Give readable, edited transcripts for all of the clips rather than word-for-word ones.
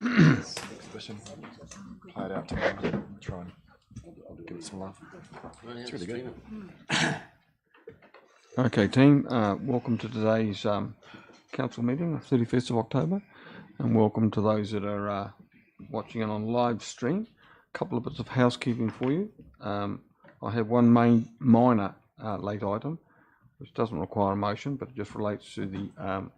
exhibition. Play it out tomorrow. Try and give it some love. It's really good. Okay, team. Welcome to today's council meeting, the 31st of October, and welcome to those that are watching it on live stream. A couple of bits of housekeeping for you. I have one minor late item, which doesn't require a motion, but it just relates to the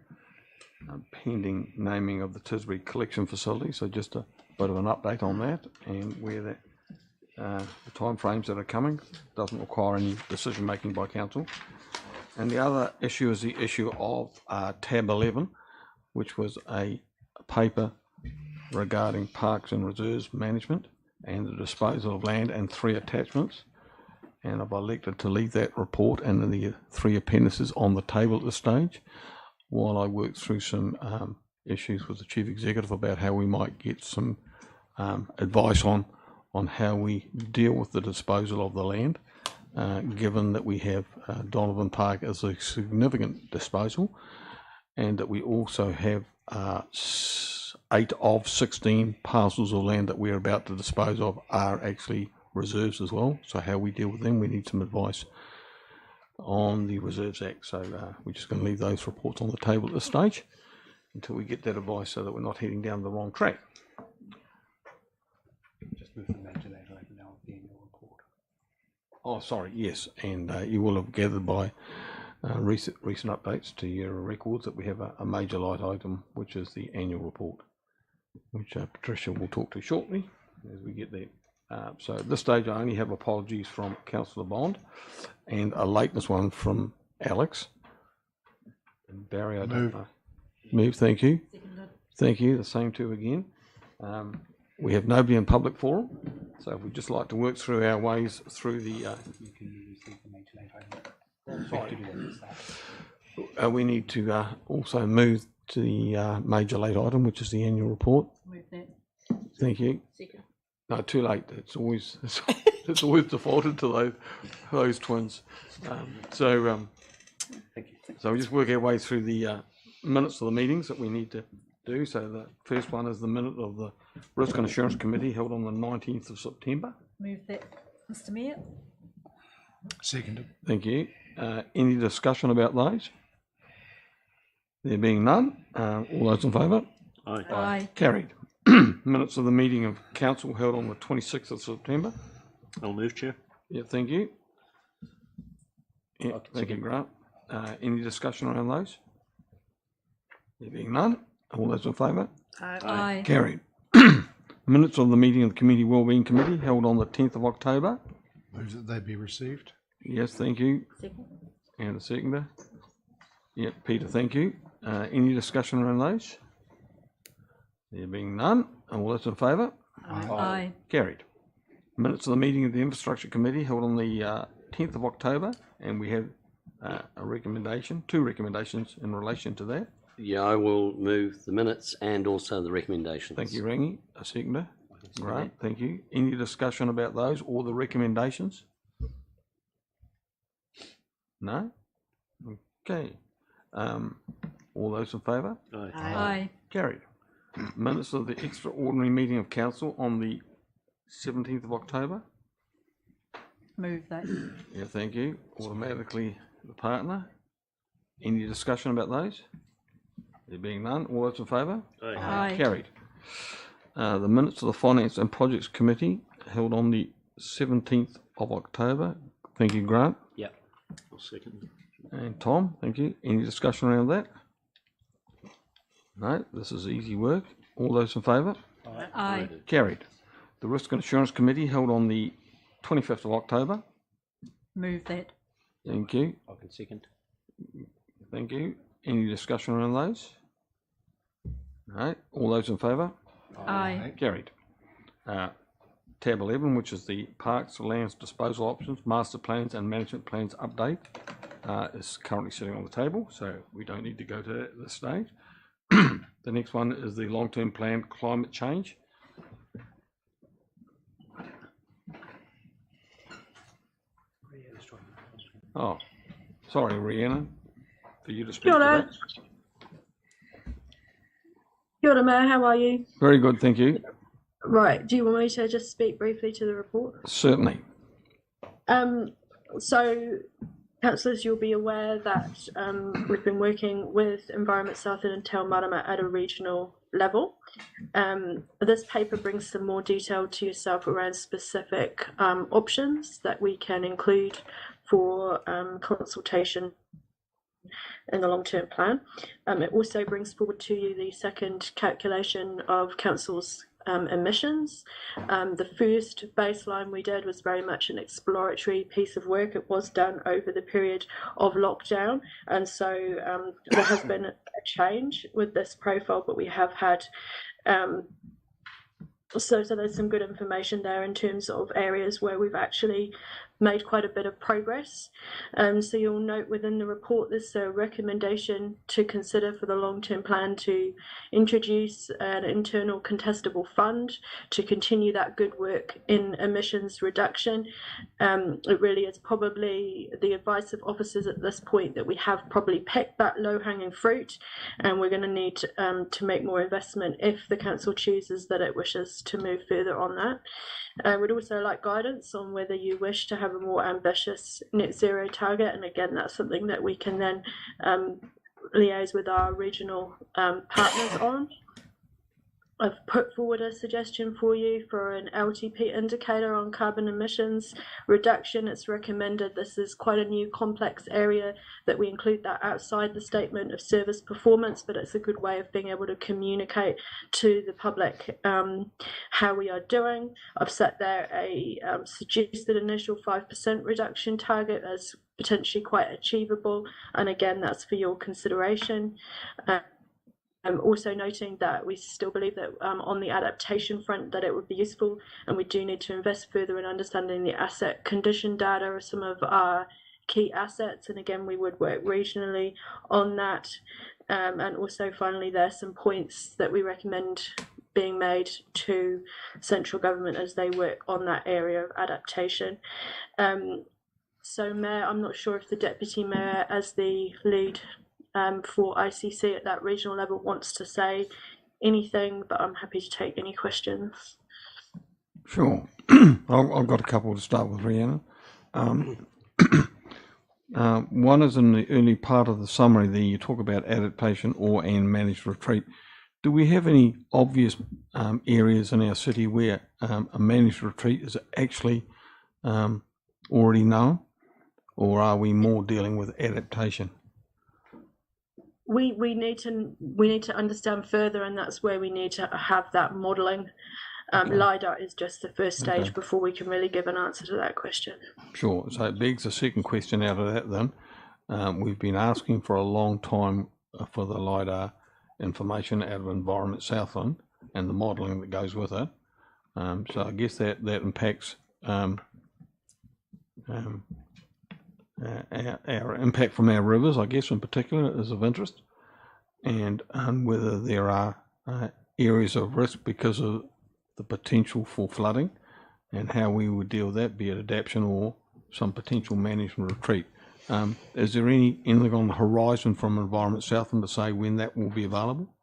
pending naming of the Tisbury collection facility. So just a bit of an update on that and where that the time frames that are coming. Doesn't require any decision making by council. And the other issue is the issue of tab 11, which was a paper regarding parks and reserves management and the disposal of land and 3 attachments. And I've elected to leave that report and the 3 appendices on the table at this stage while I work through some issues with the Chief Executive about how we might get some advice on how we deal with the disposal of the land, given that we have Donovan Park as a significant disposal and that we also have 8 of 16 parcels of land that we're about to dispose of are actually reserves as well. So how we deal with them, we need some advice on the Reserves Act. So we're just going to leave those reports on the table at this stage until we get that advice so that we're not heading down the wrong track. Just move the major later now at the annual report. Oh, sorry, yes, and you will have gathered by recent updates to your records that we have a major light item, which is the annual report, which Patricia will talk to shortly as we get there. So at this stage, I only have apologies from Councillor Bond and a lateness one from Alex. And Barry, I don't know. Move, thank you. Thank you, the same too again. We have nobody in public forum, so we'd just like to work through our ways through the... You can receive the major later. we need to also move to the major late item, which is the annual report. Move that. Thank you. Second. No, too late. It's always defaulted to those twins. So we just work our way through the minutes of the meetings that we need to do. So the first one is the minute of the Risk and Assurance Committee held on the 19th of September. Move that, Mr. Mayor. Seconded. Thank you. Any discussion about those? There being none, all those in favour? Aye. Aye. Carried. Minutes of the meeting of council held on the 26th of September. I'll move, Chair. Yeah, thank you. Yeah, thank you, Grant. Any discussion around those? There being none, all those in favour? Aye. Carried. Minutes of the meeting of the Community Wellbeing Committee held on the 10th of October. Move that they be received. Yes, thank you. Second. And a seconder. Yep, Peter, thank you. Any discussion around those? There being none, all those in favour? Aye. Carried. Minutes of the meeting of the Infrastructure Committee held on the 10th of October, and we have two recommendations in relation to that. Yeah, I will move the minutes and also the recommendations. Thank you, Rangi. A seconder. Right, thank you. Any discussion about those or the recommendations? No? Okay. All those in favour? Aye. Aye. Carried. Minutes of the extraordinary meeting of council on the 17th of October. Move that. Yeah, thank you. Automatically the partner. Any discussion about those? There being none, all those in favour? Aye. Carried. The minutes of the Finance and Projects Committee held on the 17th of October. Thank you, Grant. Yep. I'll second. And Tom, thank you. Any discussion around that? No, this is easy work. All those in favour? Aye. Carried. The Risk and Assurance Committee held on the 25th of October. Move that. Thank you. I can second. Thank you. Any discussion around those? No. All those in favour? Aye. Carried. Tab 11, which is the Parks, Lands Disposal Options, Master Plans and Management Plans update, is currently sitting on the table, so we don't need to go to that at this stage. The next one is the long-term plan climate change. Oh, sorry, Rhiannon, for you to speak to that. Kia ora, Mayor, how are you? Very good, thank you. Right, do you want me to just speak briefly to the report? Certainly. So, councillors, you'll be aware that we've been working with Environment Southern and Te Marama at a regional level. This paper brings some more detail to yourself around specific options that we can include for consultation in the long-term plan. It also brings forward to you the second calculation of council's emissions. The first baseline we did was very much an exploratory piece of work. It was done over the period of lockdown, and so there has been a change with this profile, but we have had so there's some good information there in terms of areas where we've actually made quite a bit of progress. So you'll note within the report there's a recommendation to consider for the long-term plan to introduce an internal contestable fund to continue that good work in emissions reduction. It really is probably the advice of officers at this point that we have probably picked that low-hanging fruit, and we're going to need to make more investment if the council chooses that it wishes to move further on that. We'd also like guidance on whether you wish to have a more ambitious net zero target, and again that's something that we can then liaise with our regional partners on. I've put forward a suggestion for you for an LTP indicator on carbon emissions reduction. It's recommended this is quite a new complex area that we include that outside the statement of service performance, but it's a good way of being able to communicate to the public how we are doing. I've set there a suggested initial 5% reduction target as potentially quite achievable, and again that's for your consideration. Also noting that we still believe that on the adaptation front that it would be useful, and we do need to invest further in understanding the asset condition data of some of our key assets, and again we would work regionally on that. And also finally there's some points that we recommend being made to central government as they work on that area of adaptation. So Mayor, I'm not sure if the Deputy Mayor as the lead for ICC at that regional level wants to say anything, but I'm happy to take any questions. Sure. I've got a couple to start with, Rhiannon. One is in the early part of the summary there, you talk about adaptation and managed retreat. Do we have any obvious areas in our city where a managed retreat is actually already known, or are we more dealing with adaptation? We need to understand further, and that's where we need to have that modelling. LIDAR is just the first stage before we can really give an answer to that question. Sure. So it begs a second question out of that then. We've been asking for a long time for the LIDAR information out of Environment Southland and the modelling that goes with it. So I guess that impacts our impact from our rivers, I guess in particular, is of interest, and whether there are areas of risk because of the potential for flooding, and how we would deal with that, be it adaptation or some potential management retreat. Is there anything on the horizon from Environment Southland to say when that will be available?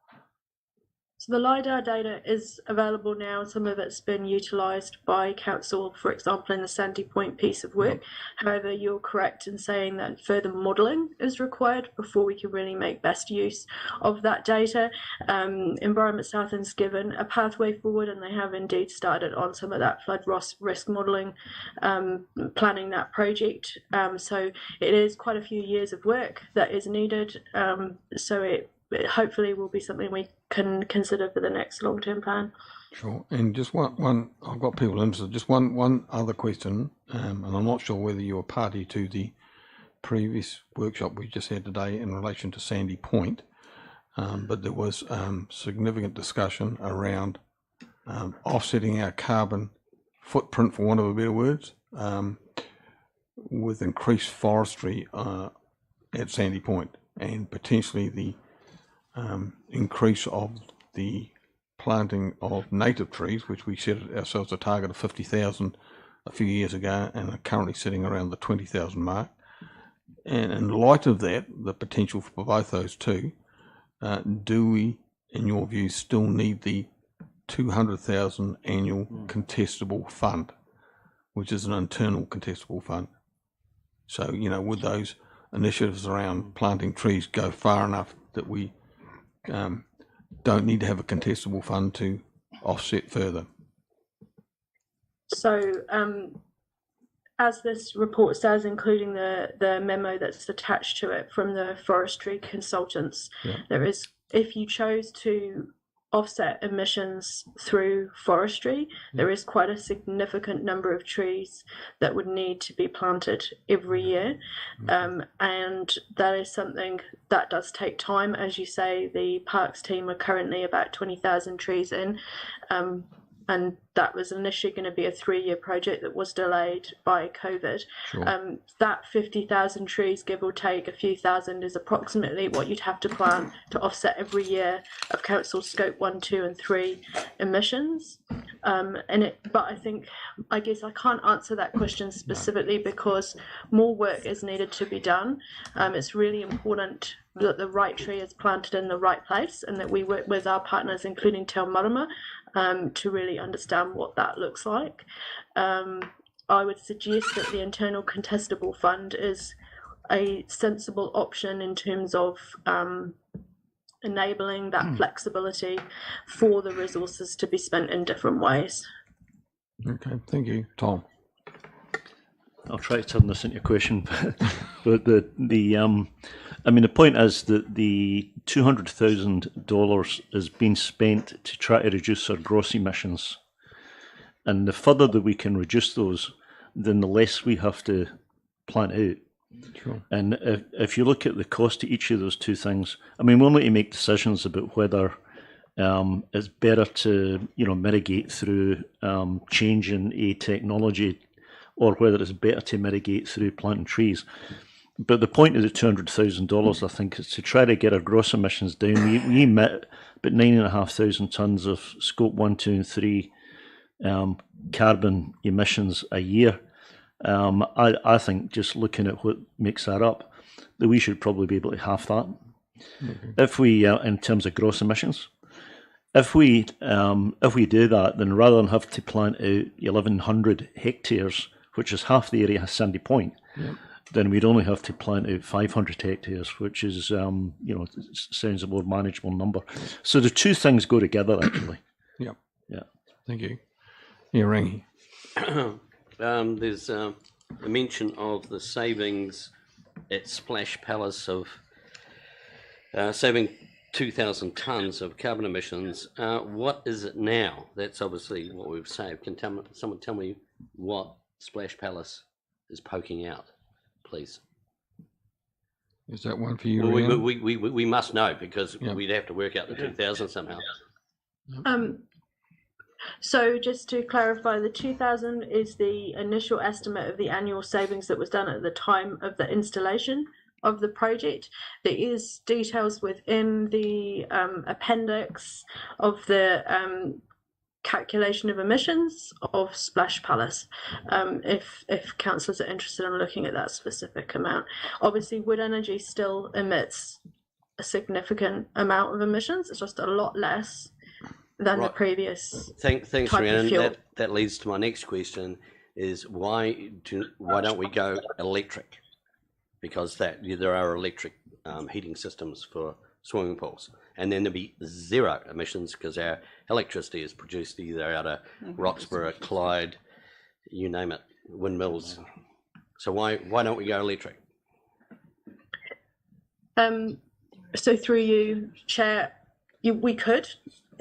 So the LIDAR data is available now. Some of it's been utilised by council, for example, in the Sandy Point piece of work. However, you're correct in saying that further modelling is required before we can really make best use of that data. Environment Southland's given a pathway forward, and they have indeed started on some of that flood risk modelling, planning that project. So it is quite a few years of work that is needed. So it hopefully will be something we can consider for the next long-term plan. Sure. And just one I've got people interested. Just one other question, and I'm not sure whether you're party to the previous workshop we just had today in relation to Sandy Point, but there was significant discussion around offsetting our carbon footprint, for want of a better words, with increased forestry at Sandy Point, and potentially the increase of the planting of native trees, which we set ourselves a target of 50,000 a few years ago, and are currently sitting around the 20,000 mark. And in light of that, the potential for both those two, do we in your view, still need the 200,000 annual contestable fund, which is an internal contestable fund. So, you know, would those initiatives around planting trees go far enough that we don't need to have a contestable fund to offset further? So, as this report says, including the memo that's attached to it from the forestry consultants, there is, if you chose to offset emissions through forestry, there is quite a significant number of trees that would need to be planted every year. And that is something that does take time. As you say, the parks team are currently about 20,000 trees in. And that was initially going to be a 3-year project that was delayed by COVID. Sure. That 50,000 trees, give or take a few thousand, is approximately what you'd have to plant to offset every year of council scope 1, 2 and 3 emissions. But I guess I can't answer that question specifically because more work is needed to be done. It's really important that the right tree is planted in the right place and that we work with our partners, including Te Marama, to really understand what that looks like. I would suggest that the internal contestable fund is a sensible option in terms of enabling that flexibility for the resources to be spent in different ways. Okay, thank you. Tom? I'll try to turn this into a question, but the point is that the $200,000 is being spent to try to reduce our gross emissions, and the further that we can reduce those, then the less we have to plant out. Sure. And if you look at the cost of each of those two things, we'll need to make decisions about whether it's better to mitigate through change in a technology, or whether it's better to mitigate through planting trees. But the point of the $200,000, I think, is to try to get our gross emissions down. We emit about 9,500 tonnes of scope 1, 2 and 3 carbon emissions a year. I think just looking at what makes that up, that we should probably be able to half that. Okay. If we, in terms of gross emissions, if we do that, then rather than have to plant out 1,100 hectares, which is half the area of Sandy Point, then we'd only have to plant out 500 hectares, which is, sounds a more manageable number. So the two things go together, actually. Yeah. Thank you. Rangi. There's a mention of the savings at Splash Palace of saving 2,000 tonnes of carbon emissions. What is it now? That's obviously what we've saved. Can someone tell me what Splash Palace is poking out, please? Is that one for you? Well, we must know, because we'd have to work out the 2,000 somehow. So just to clarify, the 2,000 is the initial estimate of the annual savings that was done at the time of the installation of the project. There is details within the appendix of the calculation of emissions of Splash Palace, if councillors are interested in looking at that specific amount. Obviously, wood energy still emits a significant amount of emissions. It's just a lot less than the previous Thanks, type Rhiannon. of fuel. That leads to my next question: is why don't we go electric? Because there are electric heating systems for swimming pools, and then there'll be zero emissions because our electricity is produced either out of Roxburgh, Clyde, you name it, windmills. So why don't we go electric? So through you, Chair, we could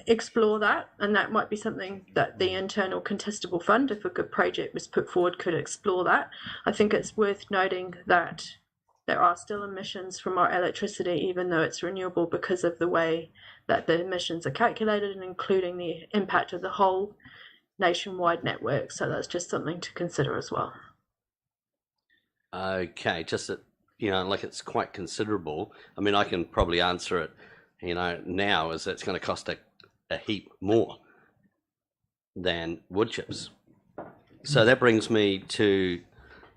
explore that, and that might be something that the internal contestable fund, if a good project was put forward, could explore that. I think it's worth noting that there are still emissions from our electricity, even though it's renewable, because of the way that the emissions are calculated and including the impact of the whole nationwide network. So that's just something to consider as well. Okay, just that, like it's quite considerable. I can probably answer it, now, is that it's going to cost a heap more than wood chips. So that brings me to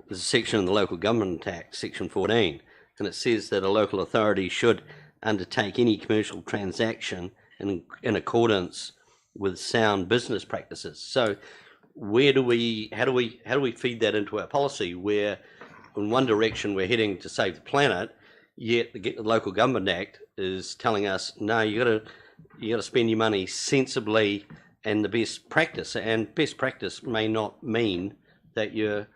the section of the local government tax, section 14, and it says that a local authority should undertake any commercial transaction in accordance with sound business practices. So how do we feed that into our policy, where in one direction we're heading to save the planet, yet the Local Government Act is telling us, no, you got to spend your money sensibly and the best practice. And best practice may not mean that you're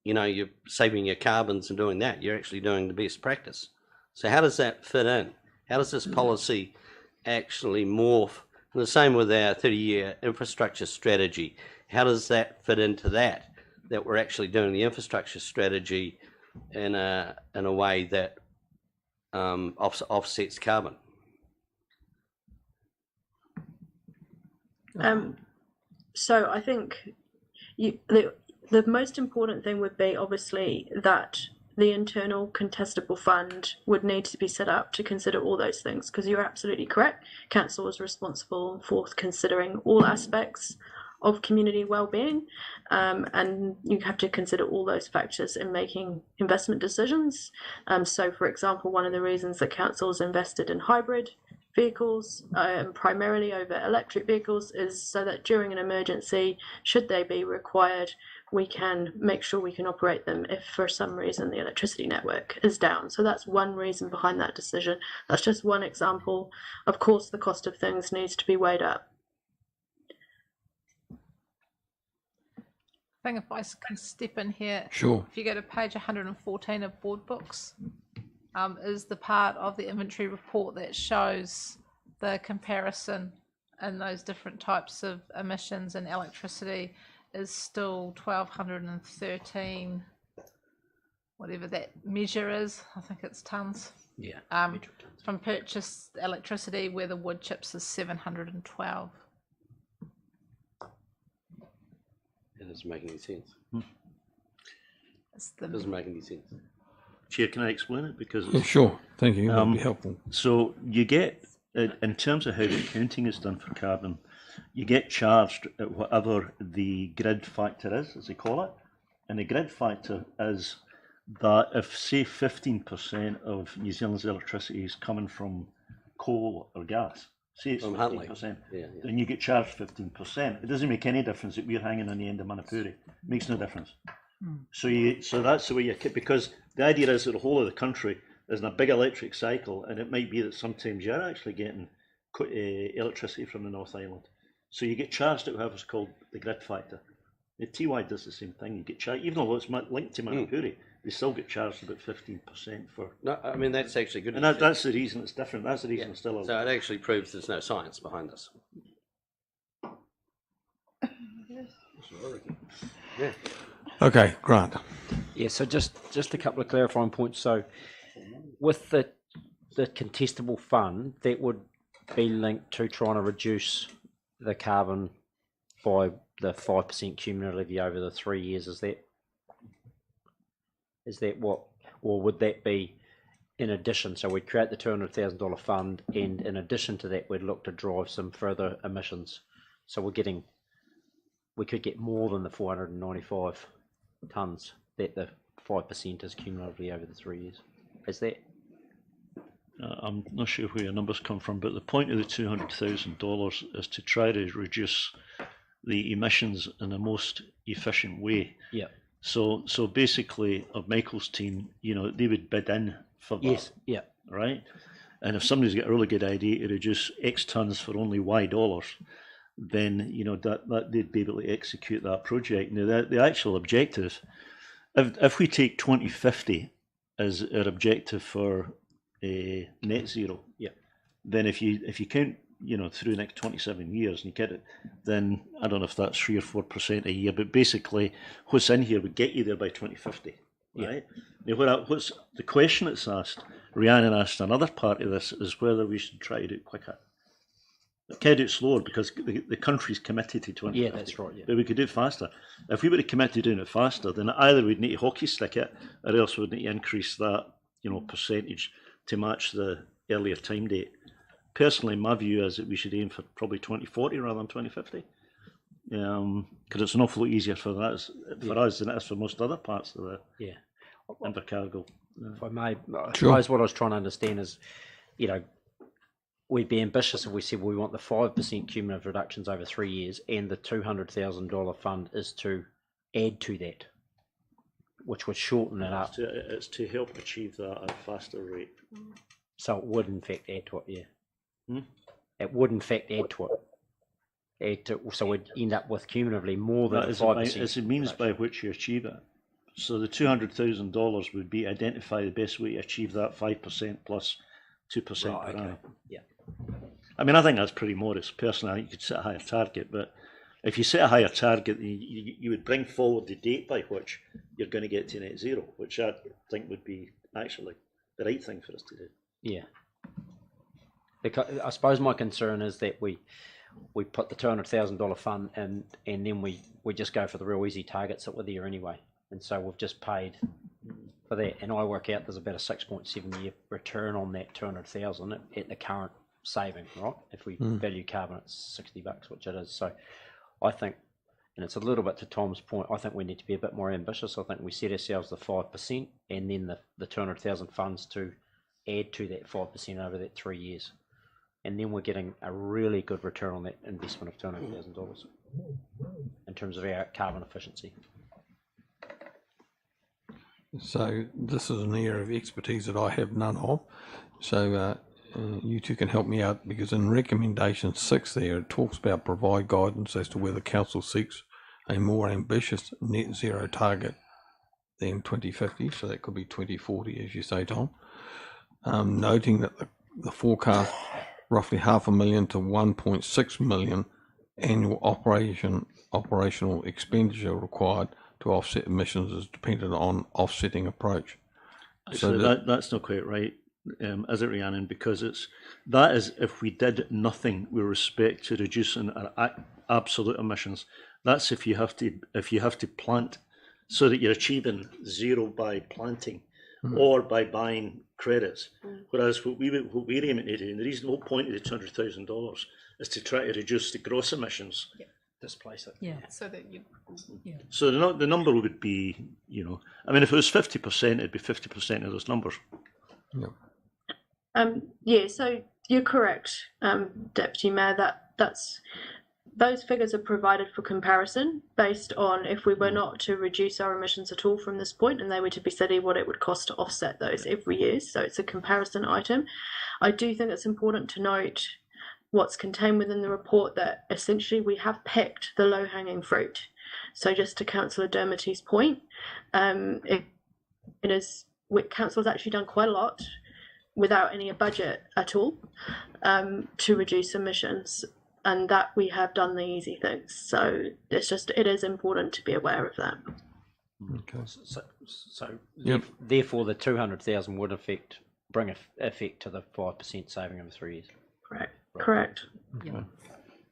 you're saving your carbons and doing that. You're actually doing the best practice. So how does that fit in? How does this policy actually morph? And the same with our 30-year infrastructure strategy. How does that fit into that we're actually doing the infrastructure strategy in a way that offsets carbon? So I think the most important thing would be obviously that the internal contestable fund would need to be set up to consider all those things, because you're absolutely correct. Council is responsible for considering all aspects of community wellbeing, and you have to consider all those factors in making investment decisions. So, for example, one of the reasons that council has invested in hybrid vehicles, primarily over electric vehicles, is so that during an emergency, should they be required, we can make sure we can operate them if for some reason the electricity network is down. So that's one reason behind that decision. That's just one example. Of course, the cost of things needs to be weighed up. I think if I can step in here, Sure. if you go to page 114 of board books, is the part of the inventory report that shows the comparison in those different types of emissions, and electricity is still 1,213, whatever that measure is. I think it's tonnes. Yeah. From purchased electricity, where the wood chips is 712. It doesn't make any sense. It doesn't make any sense. Chair, can I explain it? Because Yeah, sure. Thank you. That would be helpful. So you get, in terms of how the accounting is done for carbon, you get charged at whatever the grid factor is, as they call it. And the grid factor is that if, say, 15% of New Zealand's electricity is coming from coal or gas, say it's From 15%, Yeah. then you get charged 15%. It doesn't make any difference that we're hanging on the end of Manapuri. It makes no difference. So that's the way you keep, because the idea is that the whole of the country is in a big electric cycle, and it might be that sometimes you're actually getting electricity from the North Island. So you get charged at whatever's called the grid factor. The TY does the same thing. You get charged, even though it's linked to Manapuri, they still get charged about 15% for. No, I mean, that's actually good. And that's the reason it's different. That's the reason it's still. So it actually proves there's no science behind this. Yeah. Okay, Grant. Yeah, so just a couple of clarifying points. So with the contestable fund, that would be linked to trying to reduce the carbon by the 5% cumulatively over the 3 years. Is that what, or would that be in addition? So we'd create the $200,000 fund, and in addition to that, we'd look to drive some further emissions. So we could get more than the 495 tonnes that the 5% is cumulatively over the 3 years. Is that? I'm not sure where your numbers come from, but the point of the $200,000 is to try to reduce the emissions in the most efficient way. Yeah. So basically, of Michael's team, they would bid in for that. Yes. Yeah. Right. And if somebody's got a really good idea to reduce X tons for only Y dollars, then that they'd be able to execute that project. Now, the actual objective, if we take 2050 as our objective for net zero, yeah, then if you count through the next 27 years and you get it, then I don't know if that's 3 or 4% a year, but basically what's in here would get you there by 2050, right? Yeah. Now, what's the question that's asked? Rhiannon asked another part of this is whether we should try to do it quicker. We can't do it slower because the country's committed to 2050. Yeah, that's right. Yeah. But we could do it faster. If we were to commit to doing it faster, then either we'd need to hockey stick it, or else we'd need to increase that percentage to match the earlier time date. Personally, my view is that we should aim for probably 2040 rather than 2050, because it's an awful lot easier for us than it is for most other parts of the Invercargill. If I may, I Sure. suppose what I was trying to understand is, we'd be ambitious if we said we want the 5% cumulative reductions over 3 years, and the $200,000 fund is to add to that, which would shorten it up. It's to help achieve that at a faster rate. So it would in fact add to it, yeah. It would in fact add to it. So we'd end up with cumulatively more than 5%. It's the means by which you achieve it. So the $200,000 would be identify the best way to achieve that 5% plus 2% Right, per okay. annum. Yeah. I mean, I think that's pretty modest. Personally, I think you could set a higher target, but if you set a higher target, you would bring forward the date by which you're going to get to net zero, which I think would be actually the right thing for us to do. Yeah. Because I suppose my concern is that we put the $200,000 fund in, and then we just go for the real easy targets that were there anyway. And so we've just paid for that. And I work out there's about a 6.7 year return on that 200,000 at the current saving, right? If we value carbon at $60, which it is. So I think, and it's a little bit to Tom's point, I think we need to be a bit more ambitious. I think we set ourselves the 5% and then the 200,000 funds to add to that 5% over that 3 years. And then we're getting a really good return on that investment of $200,000 in terms of our carbon efficiency. So this is an area of expertise that I have none of. So you two can help me out, because in recommendation 6 there, it talks about provide guidance as to whether council seeks a more ambitious net zero target than 2050. So that could be 2040, as you say, Tom. Noting that the forecast roughly 500,000 to 1.6 million annual operational expenditure required to offset emissions is dependent on offsetting approach. So that's not quite right, is it, Rhiannon? Because that is if we did nothing with respect to reducing our absolute emissions. That's if you have to plant, so that you're achieving zero by planting or by buying credits. Whereas what we're aiming to do, and the whole point of the $200,000 is to try to reduce the gross emissions. Displace it. Yeah. So that you, So the number would be, I mean, if it was 50%, it'd be 50% of those numbers. Yeah, so you're correct, Deputy Mayor, that's those figures are provided for comparison based on if we were not to reduce our emissions at all from this point, and they were to be steady, what it would cost to offset those every year. So it's a comparison item. I do think it's important to note what's contained within the report, that essentially we have picked the low-hanging fruit. So just to Councillor Dermody's point, Council has actually done quite a lot without any budget at all to reduce emissions, and that we have done the easy things. So it is important to be aware of that. Okay. So therefore the 200,000 would bring effect to the 5% saving over 3 years. Correct. Yeah.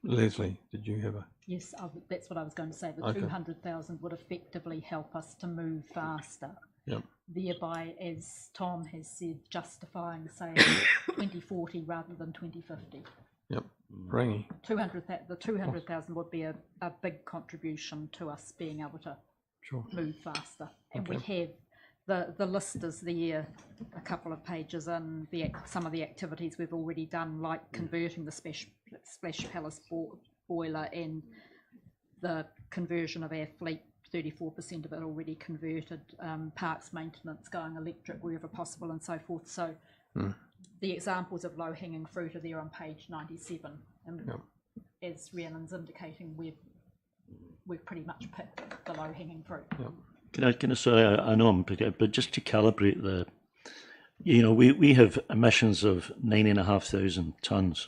Leslie, did you have a? Yes, that's what I was going to say. The Okay. 200,000 would effectively help us to move faster. Yep. Thereby, as Tom has said, justifying, say, 2040 rather than 2050. Yep. Rangi. The 200,000 would be a big contribution to us being able to Sure. move faster. And Okay. we have the list is there, a couple of pages in, some of the activities we've already done, like converting the splash palace boiler and the conversion of our fleet, 34% of it already converted, parks maintenance going electric wherever possible and so forth. So the examples of low-hanging fruit are there on page 97. And as Rhiannon's indicating, we've pretty much picked the low-hanging fruit. Yep. Can I sorry, I know I'm picking, but just to calibrate we have emissions of 9,500 tonnes.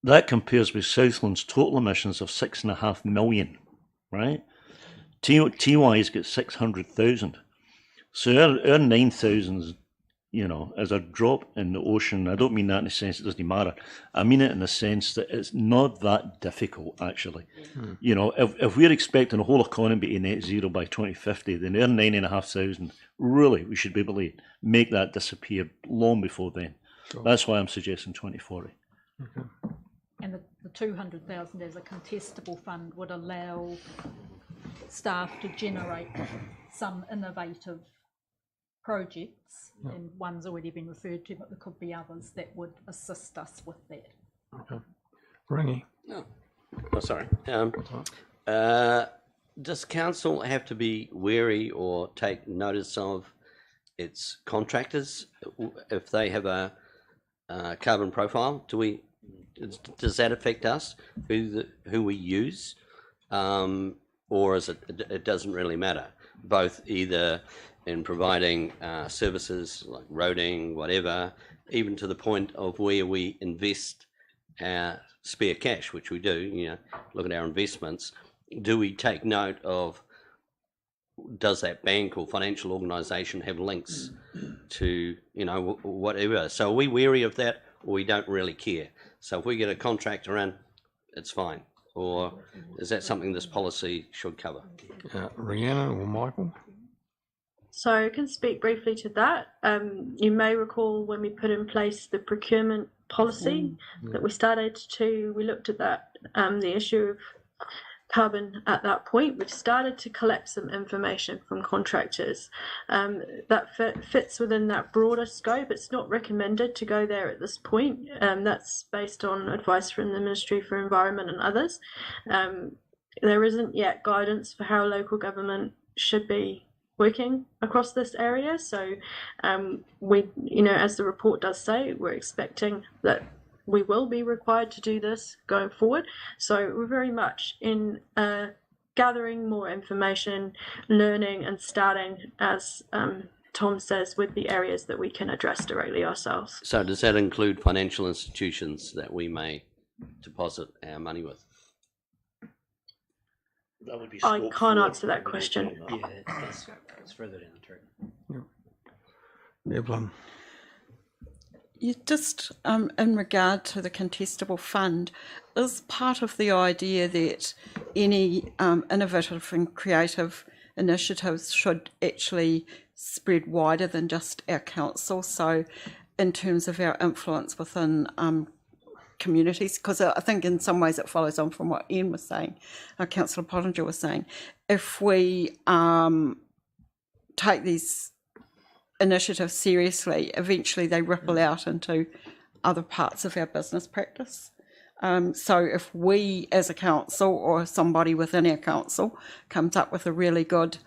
That compares with Southland's total emissions of 6.5 million, right? TY's got 600,000. So our 9,000, is a drop in the ocean. I don't mean that in the sense it doesn't matter. I mean it in the sense that it's not that difficult, actually. If we're expecting the whole economy to net zero by 2050, then our 9,500, really, we should be able to make that disappear long before then. Sure. That's why I'm suggesting 2040. Okay. And the 200,000 as a contestable fund would allow staff to generate some innovative projects, and one's already been referred to, but there could be others that would assist us with that. Okay. Ringy. No. Oh, sorry. Does council have to be wary or take notice of its contractors if they have a carbon profile? Does that affect us, who we use, or is it doesn't really matter? Both either in providing services like roading, whatever, even to the point of where we invest our spare cash, which we do. Look at our investments. Do we take note of, does that bank or financial organisation have links to, whatever? So are we wary of that, or we don't really care? So if we get a contractor in, it's fine. Or is that something this policy should cover? Rhiannon or Michael? So I can speak briefly to that. You may recall when we put in place the procurement policy that we looked at that, the issue of carbon at that point. We've started to collect some information from contractors that fits within that broader scope. It's not recommended to go there at this point. That's based on advice from the Ministry for Environment and others. There isn't yet guidance for how local government should be working across this area. So we, as the report does say, we're expecting that we will be required to do this going forward. So we're very much in gathering more information, learning and starting, as Tom says, with the areas that we can address directly ourselves. So does that include financial institutions that we may deposit our money with? That would be I scope can't 4. answer that question. Yeah, it's further down the track. Evelyn. You just, in regard to the contestable fund, is part of the idea that any innovative and creative initiatives should actually spread wider than just our council? So in terms of our influence within communities, because I think in some ways it follows on from what Ian was saying, Councillor Pottinger was saying, if we take these initiatives seriously, eventually they ripple out into other parts of our business practice. So if we as a council or somebody within our council comes up with a really good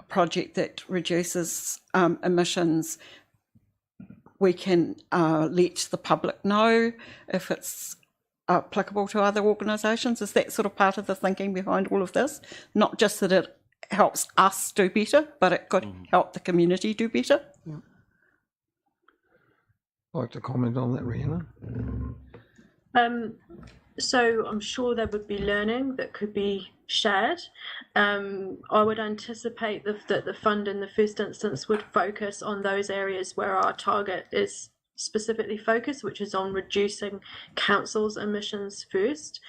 project that reduces emissions, we can let the public know if it's applicable to other organisations. Is that sort of part of the thinking behind all of this? Not just that it helps us do better, but it could help the community do better. Yeah. Like to comment on that, Rhiannon? So I'm sure there would be learning that could be shared. I would anticipate that the fund in the first instance would focus on those areas where our target is specifically focused, which is on reducing council's emissions first.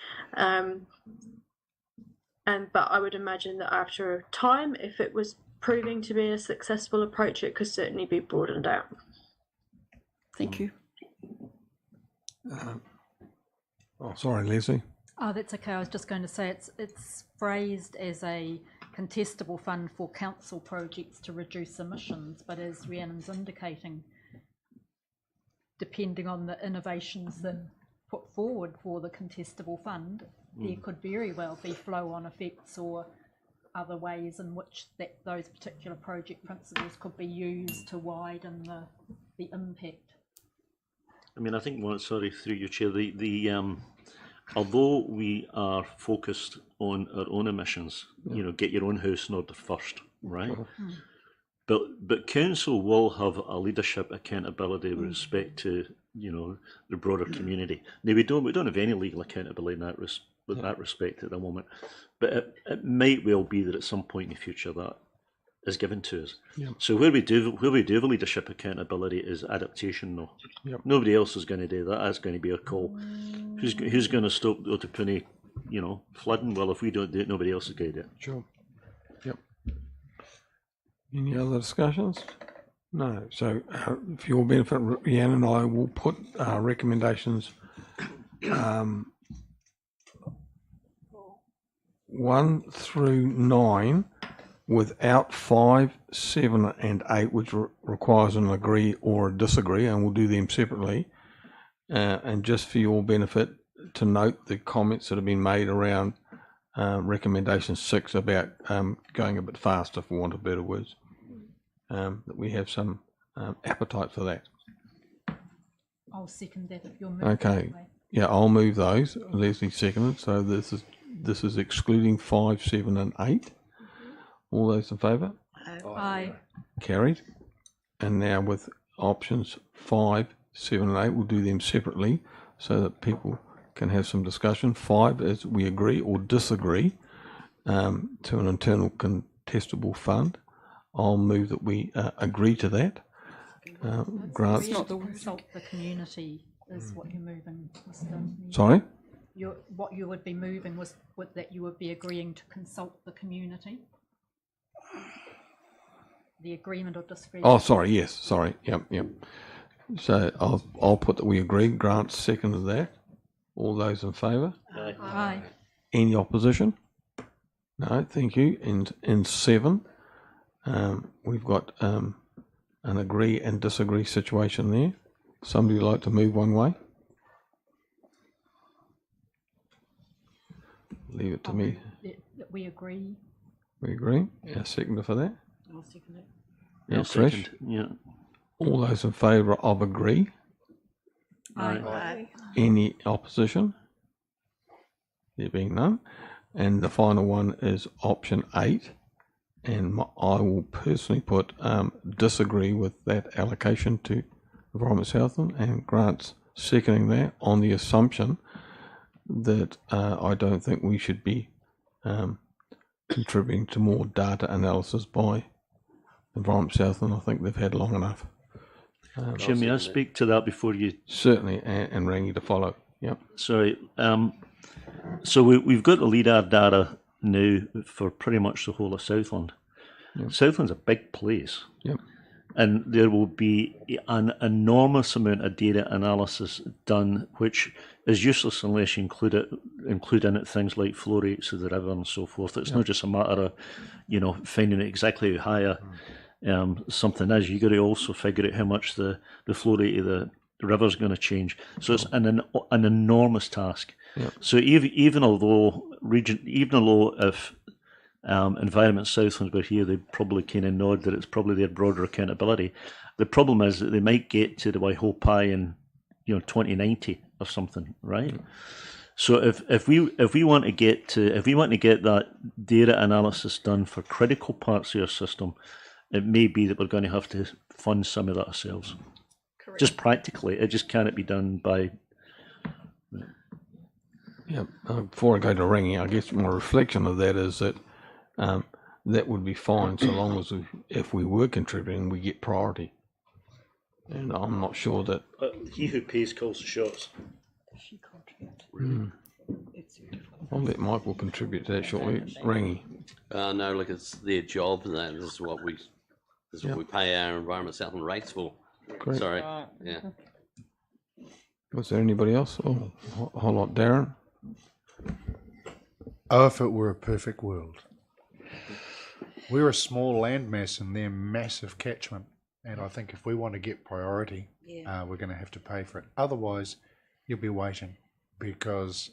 But I would imagine that after a time, if it was proving to be a successful approach, it could certainly be broadened out. Thank you. Sorry, Leslie. Oh, that's okay. I was just going to say it's phrased as a contestable fund for council projects to reduce emissions, but as Rhiannon's indicating, depending on the innovations that put forward for the contestable fund, there could very well be flow-on effects or other ways in which those particular project principles could be used to widen the impact. I mean, I think sorry, through your chair, although we are focused on our own emissions, get your own house in order first, right? But council will have a leadership accountability with respect to the broader community. Now we don't have any legal accountability in that respect at the moment, but it might well be that at some point in the future that is given to us. So where we do have leadership accountability is adaptation. No, nobody else is going to do that. That's going to be our call. Who's going to stop the Otapuni, flooding? Well, if we don't do it, nobody else is going to do it. Sure. Yep. Any other discussions? No. So for your benefit, Rhiannon and I will put recommendations 1 through 9 without 5, 7 and 8, which requires an agree or a disagree, and we'll do them separately. And just for your benefit, to note the comments that have been made around recommendation 6 about going a bit faster, for want of better words, that we have some appetite for that. I'll second that if you're moving. Okay, yeah, I'll move those. Leslie seconded. So this is excluding 5, 7 and 8. All those in favour? Aye. Carried. And now with options 5, 7 and 8, we'll do them separately so that people can have some discussion. 5 is we agree or disagree to an internal contestable fund. I'll move that we agree to that. Grants. Not to consult the community is what you're moving, Mr. Mayor. Sorry? What you would be moving was that you would be agreeing to consult the community. The agreement or disagreement. Oh, sorry. Yes. Sorry. Yep. So I'll put that we agree. Grant seconded that. All those in favour? Aye. Any opposition? No. Thank you. In 7, we've got an agree and disagree situation there. Somebody like to move one way? Leave it to me. That we agree. We agree. Yeah, seconder for that. I'll second it. Yeah, I'll fresh. second, yeah. All those in favour of agree? Aye. Any opposition? There being none. And the final one is option 8. And I will personally put disagree with that allocation to Environment Southland, and Grant's seconding that on the assumption that I don't think we should be contributing to more data analysis by Environment Southland. I think they've had long enough. Jim, may I speak to that before you? Certainly, and Rangi to follow. Yep. Sorry. So we've got the LIDAR data now for pretty much the whole of Southland. Yep. Southland's a big place. Yep. And there will be an enormous amount of data analysis done, which is useless unless you include in it things like flow rates of the river and so forth. It's not just a matter of, finding out exactly how high something is. You got to also figure out how much the flow rate of the river is going to change. So it's an enormous task. Yep. So even although if Environment Southland were here, they'd probably kind of nod that it's probably their broader accountability. The problem is that they might get to the Waihopai in 2090 or something, right? Mm. So if we want to get that data analysis done for critical parts of your system, it may be that we're going to have to fund some of that ourselves. Correct. Just practically, it just can't be done by. Yeah. Before I go to Rangi, I guess my reflection of that is that. That would be fine so long as if we were contributing, we get priority. And I'm not sure that... he who pays calls the shots. I'll let Michael contribute to that shortly. Rangi. No, look, it's their job. This is what we pay our Environment Southland rates for. Great. Sorry. Yeah. Was there anybody else? Oh, hold on, Darren. Oh, if it were a perfect world. We're a small landmass and they're massive catchment, and I think if we want to get priority, we're going to have to pay for it. Otherwise, you'll be waiting, because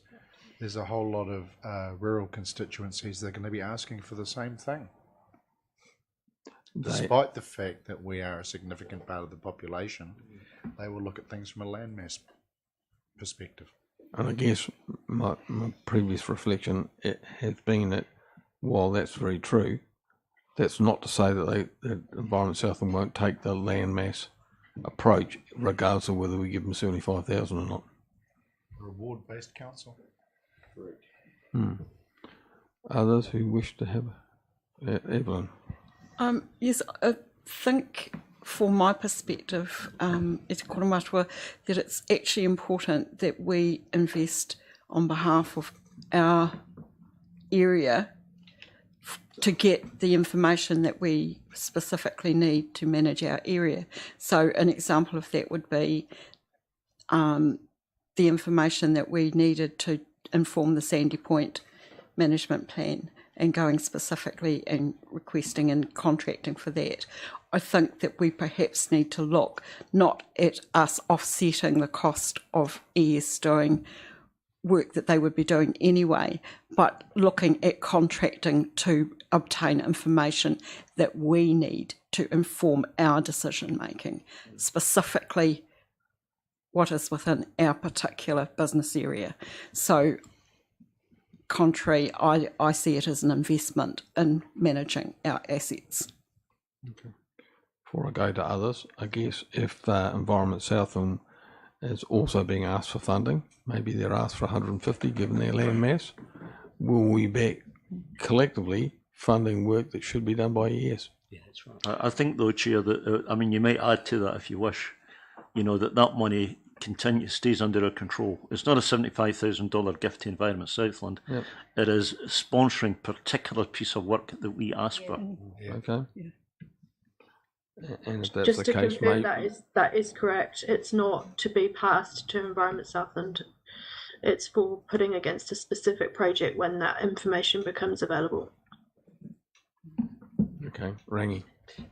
there's a whole lot of rural constituencies that are going to be asking for the same thing. Despite the fact that we are a significant part of the population, they will look at things from a landmass perspective. And I guess my previous reflection has been that while that's very true, that's not to say that Environment Southland won't take the landmass approach, regardless of whether we give them 75,000 or not. Reward-based council. Correct. Others who wish to have Evelyn. Yes, I think from my perspective, as Koromatawa, that it's actually important that we invest on behalf of our area to get the information that we specifically need to manage our area. So an example of that would be the information that we needed to inform the Sandy Point management plan. and going specifically and requesting and contracting for that. I think that we perhaps need to look not at us offsetting the cost of ES doing work that they would be doing anyway, but looking at contracting to obtain information that we need to inform our decision making, specifically what is within our particular business area. So contrary, I see it as an investment in managing our assets. Okay. Before I go to others, I guess if Environment Southland is also being asked for funding, maybe they're asked for 150 given their land mass, will we be collectively funding work that should be done by ES? Yeah, that's right. I think though, Chair, that I mean, you might add to that if you wish, you know, that money stays under our control. It's not a $75,000 gift to Environment Southland. Yep. It is sponsoring particular piece of work that we ask for. Yeah. Okay. Yeah. And if that's just the to case, confirm, that is correct. It's not to be passed to Environment Southland. It's for putting against a specific project when that information becomes available. Okay, Rangi.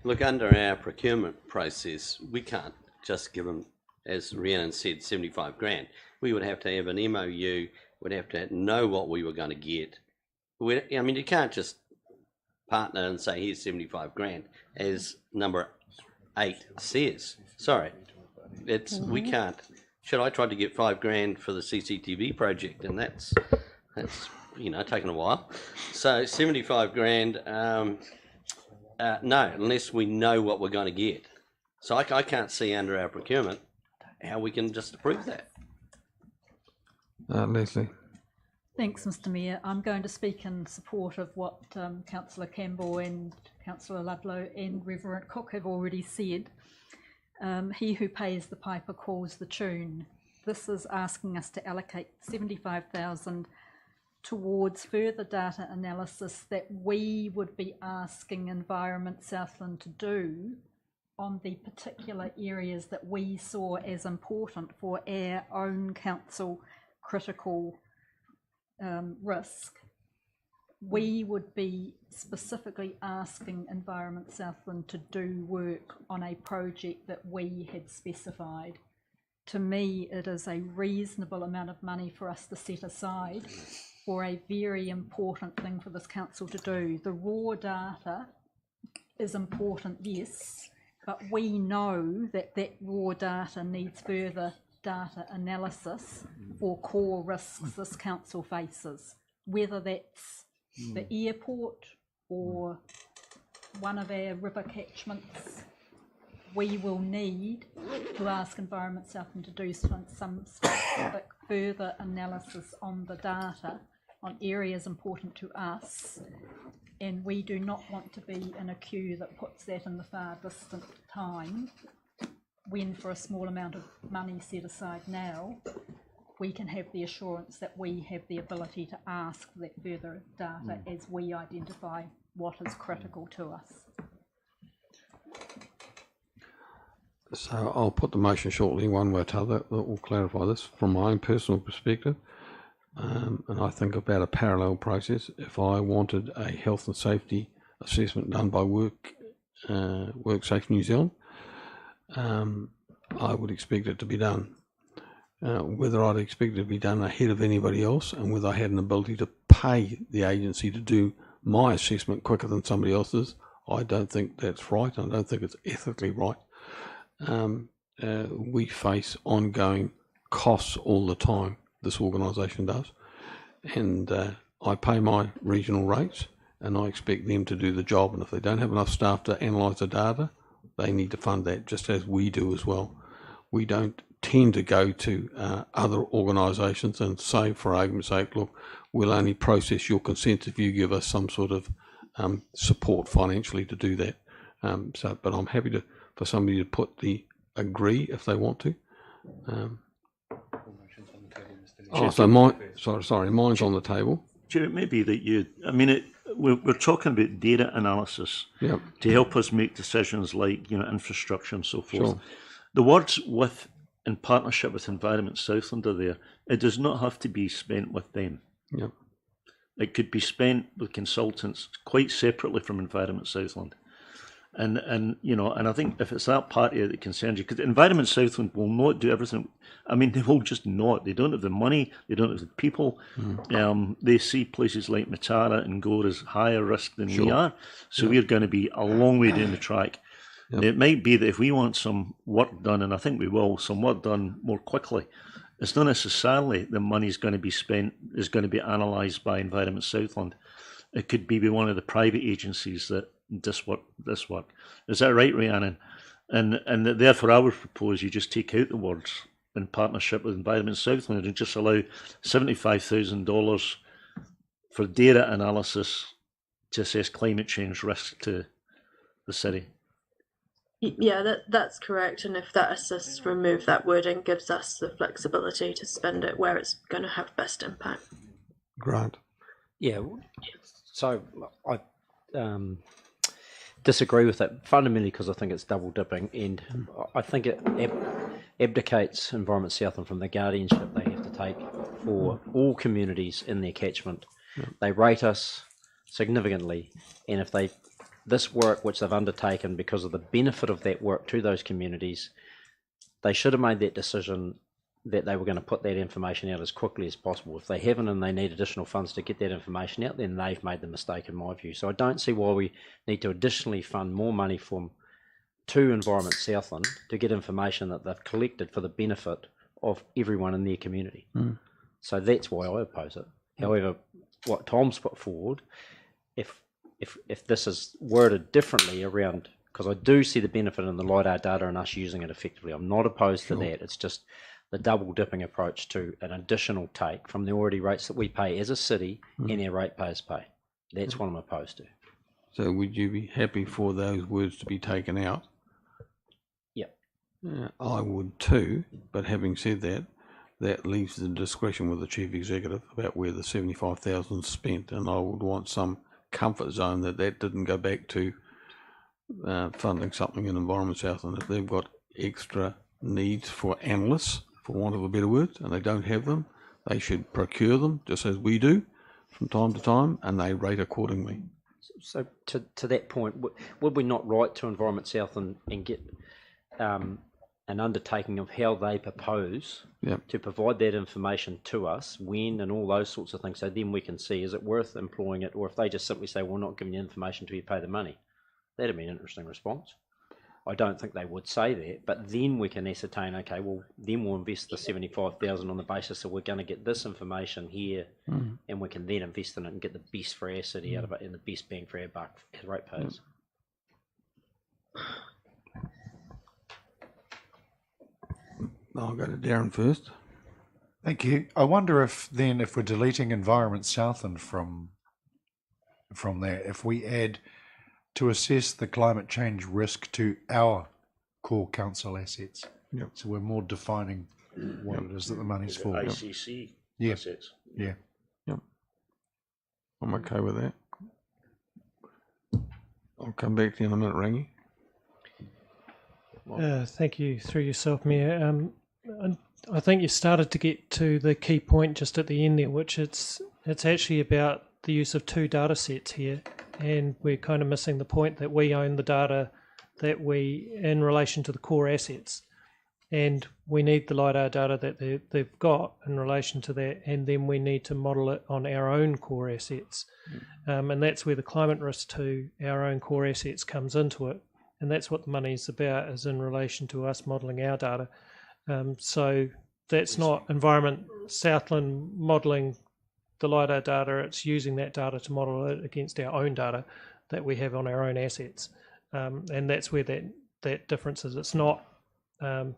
Look, under our procurement process, we can't just give them, as Rhiannon said, 75 grand. We would have to have an MOU. We'd have to know what we were going to get. I mean, you can't just partner and say, here's 75 grand, as number 8 says. Sorry, we can't. Should I try to get 5 grand for the CCTV project, and that's you know, taken a while. So 75 grand, no, unless we know what we're going to get. So I can't see under our procurement how we can just approve that. Leslie. Thanks, Mr Mayor. I'm going to speak in support of what Councillor Campbell and Councillor Ludlow and Reverend Cook have already said. He who pays the piper calls the tune. This is asking us to allocate 75,000 towards further data analysis that we would be asking Environment Southland to do on the particular areas that we saw as important for our own council critical risk. We would be specifically asking Environment Southland to do work on a project that we had specified. To me, it is a reasonable amount of money for us to set aside for a very important thing for this council to do. The raw data is important, yes, but we know that that raw data needs further data analysis for core risks this council faces, whether that's the airport or one of our river catchments. We will need to ask Environment Southland to do some specific further analysis on the data on areas important to us, and we do not want to be in a queue that puts that in the far distant time, when for a small amount of money set aside now, we can have the assurance that we have the ability to ask for that further data as we identify what is critical to us. So I'll put the motion shortly, one way or t'other, that will clarify this from my own personal perspective. And I think about a parallel process. If I wanted a health and safety assessment done by WorkSafe New Zealand, I would expect it to be done. Whether I'd expect it to be done ahead of anybody else, and whether I had an ability to pay the agency to do my assessment quicker than somebody else's, I don't think that's right. I don't think it's ethically right. We face ongoing costs all the time, this organisation does, and I pay my regional rates and I expect them to do the job, and if they don't have enough staff to analyse the data, they need to fund that, just as we do as well. We don't tend to go to other organisations and say, for argument's sake, look, we'll only process your consent if you give us some sort of support financially to do that. But I'm happy for somebody to put the agree if they want to. Mine's on the table. Chair, it may be that we're talking about data analysis to help us make decisions like, infrastructure and so forth. Sure. The words "with" in partnership with Environment Southland are there. It does not have to be spent with them. Yep. it could be spent with consultants quite separately from Environment Southland. And I think if it's that party that concerns you, because Environment Southland will not do everything. I mean, they will just not. They don't have the money. They don't have the people. They see places like Matara and Gore as higher risk than we are. So we're going to be a long way down the track. It might be that if we want some work done, and I think we will, some work done more quickly, it's not necessarily the money is going to be spent, is going to be analysed by Environment Southland. It could be by one of the private agencies that this work. Is that right, Rhiannon? And therefore I would propose you just take out the words in partnership with Environment Southland and just allow $75,000 for data analysis to assess climate change risk to the city. Yeah, that's correct. And if that assists remove that wording, gives us the flexibility to spend it where it's going to have best impact. Grant. Yeah, so I disagree with that fundamentally because I think it's double dipping, and I think it abdicates Environment Southland from the guardianship they have to take for all communities in their catchment. They rate us significantly, and if this work which they've undertaken because of the benefit of that work to those communities, they should have made that decision that they were going to put that information out as quickly as possible. If they haven't and they need additional funds to get that information out, then they've made the mistake in my view. So I don't see why we need to additionally fund more money to Environment Southland to get information that they've collected for the benefit of everyone in their community. So that's why I oppose it. However, what Tom's put forward, if this is worded differently around, because I do see the benefit in the LiDAR data and us using it effectively. I'm not opposed to that. It's just the double dipping approach to an additional take from the already rates that we pay as a city and our ratepayers pay. That's what I'm opposed to. So would you be happy for those words to be taken out? Yep. I would too, but having said that, that leaves the discretion with the chief executive about where the 75,000 is spent, and I would want some comfort zone that didn't go back to funding something in Environment Southland. If they've got extra needs for analysts, for want of a better word, and they don't have them, they should procure them just as we do from time to time, and they rate accordingly. So to that point, would we not write to Environment Southland and get an undertaking of how they propose to provide that information to us, when, and all those sorts of things, so then we can see, is it worth employing it, or if they just simply say, we're not giving you information till you pay the money. That'd be an interesting response. I don't think they would say that, but then we can ascertain, okay, well, then we'll invest the 75,000 on the basis that we're going to get this information here, and we can then invest in it and get the best for our city out of it and the best bang for our buck as ratepayers. I'll go to Darren first. Thank you. I wonder if we're deleting Environment Southland from there, if we add to assess the climate change risk to our core council assets. So we're more defining what it is that the money's for. ICC assets. I'm okay with that. I'll come back to you in a minute, Rangi. Thank you, through yourself, Mayor. I think you started to get to the key point just at the end there, which it's actually about the use of two data sets here, and we're kind of missing the point that we own the data that in relation to the core assets, and we need the LiDAR data that they've got in relation to that, and then we need to model it on our own core assets, and that's where the climate risk to our own core assets comes into it, and that's what the money's about, is in relation to us modelling our data. So that's not Environment Southland modelling the LiDAR data, it's using that data to model it against our own data that we have on our own assets. And that's where that difference is. It's not, and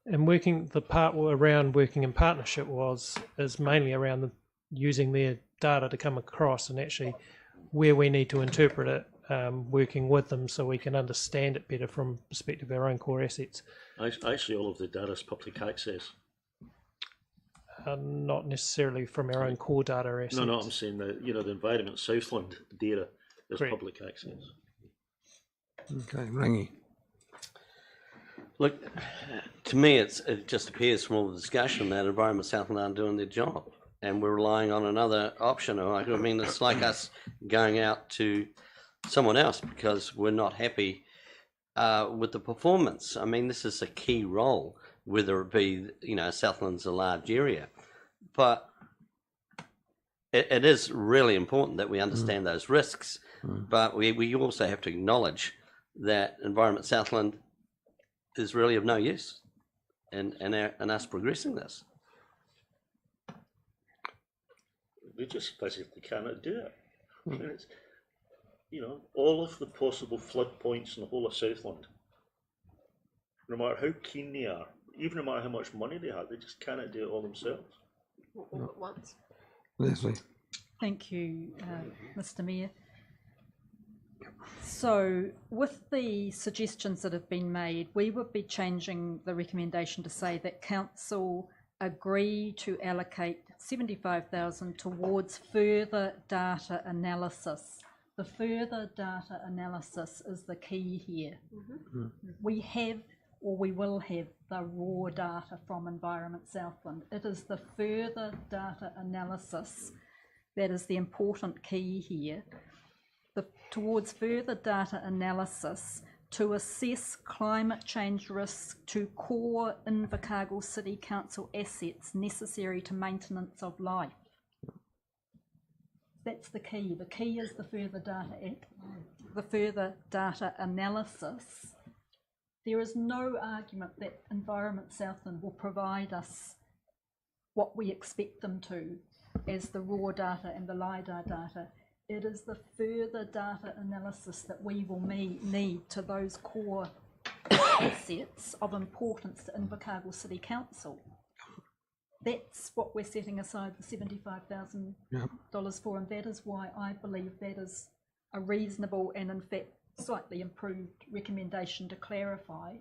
the part around working in partnership is mainly around using their data to come across, and actually where we need to interpret it, working with them so we can understand it better from the perspective of our own core assets. Actually, all of the data is public access. Not necessarily from our own core data assets. No, I'm saying that the Environment Southland data is public access. Okay, Rangi. Look, to me, it just appears from all the discussion that Environment Southland aren't doing their job. and we're relying on another option. I mean, it's like us going out to someone else because we're not happy with the performance. I mean, this is a key role, whether it be, Southland's a large area, but it is really important that we understand those risks. But we also have to acknowledge that Environment Southland is really of no use in us progressing this. We just physically cannot do it. And it's, all of the possible flood points in the whole of Southland, no matter how keen they are, even no matter how much money they have, they just cannot do it all themselves. All at once. Leslie. Thank you, Mr. Mayor. So, with the suggestions that have been made, we would be changing the recommendation to say that council agree to allocate 75,000 towards further data analysis. The further data analysis is the key here. We have, or we will have, the raw data from Environment Southland. It is the further data analysis that is the important key here. Towards further data analysis to assess climate change risks to core Invercargill City Council assets necessary to maintenance of life. That's the key. The key is the further data analysis. There is no argument that Environment Southland will provide us what we expect them to as the raw data and the LiDAR data. It is the further data analysis that we will need to those core assets of importance to Invercargill City Council. That's what we're setting aside the $75,000 for, and that is why I believe that is a reasonable and in fact slightly improved recommendation to clarify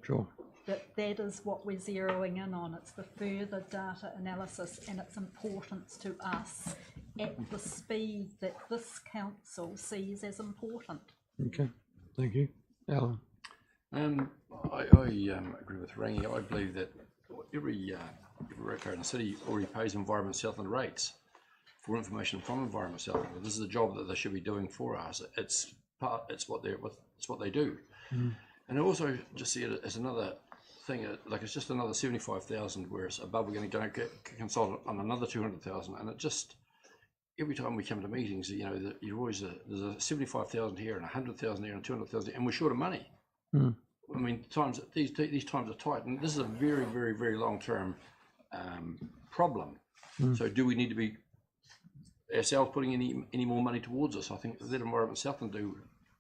that is what we're zeroing in on. It's the further data analysis and its importance to us at the speed that this council sees as important. Okay, thank you. Alan. I agree with Rangi. I believe that every ratepayer in the city already pays Environment Southland rates for information from Environment Southland. This is a job that they should be doing for us. It's what they do. And I also just see it as another thing, like it's just another 75,000, whereas above we're going to go consult on another 200,000, and it just every time we come to meetings, you're always there's a 75,000 here and 100,000 here and 200,000, and we're short of money. I mean, these times are tight, and this is a very, very, very long-term problem. So, do we need to be ourselves putting any more money towards us? I think let Environment Southland do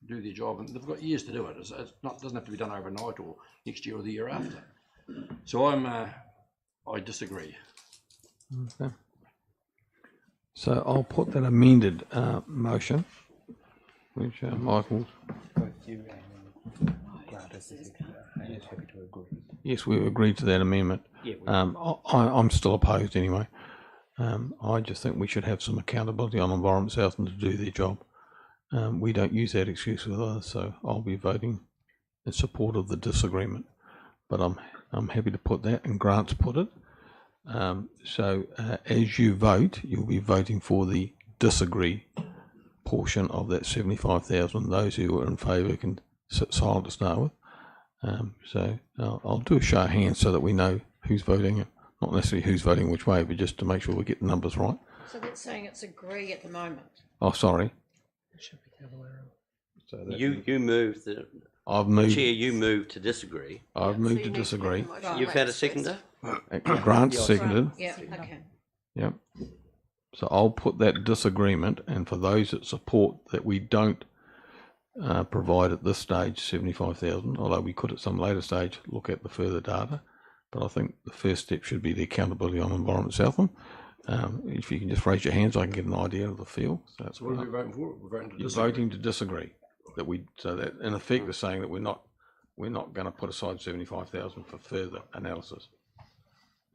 their job, and they've got years to do it. It doesn't have to be done overnight or next year or the year after. So I disagree. Okay. So I'll put that amended motion, which Michael. Yes, we agreed to that amendment. I'm still opposed anyway. I just think we should have some accountability on Environment Southland to do their job. We don't use that excuse with others, so I'll be voting in support of the disagreement. But I'm happy to put that, and Grant's put it. So as you vote, you'll be voting for the disagree portion of that 75,000. Those who are in favour can sit silent to start with. So I'll do a show of hands so that we know who's voting, not necessarily who's voting which way, but just to make sure we get the numbers right. So that's saying it's agree at the moment. Oh, sorry. It should be the other way around. So you moved. I've moved. Chair, you moved to disagree. I've moved to disagree. You've had a seconder? Grant seconded. Yeah, okay. Yep. So I'll put that disagreement, and for those that support that we don't provide at this stage 75,000, although we could at some later stage look at the further data. But I think the first step should be the accountability on Environment Southland. If you can just raise your hands, I can get an idea of the feel. So what are we voting for? We're voting to You're disagree. voting to disagree. So that in effect is saying that we're not going to put aside 75,000 for further analysis.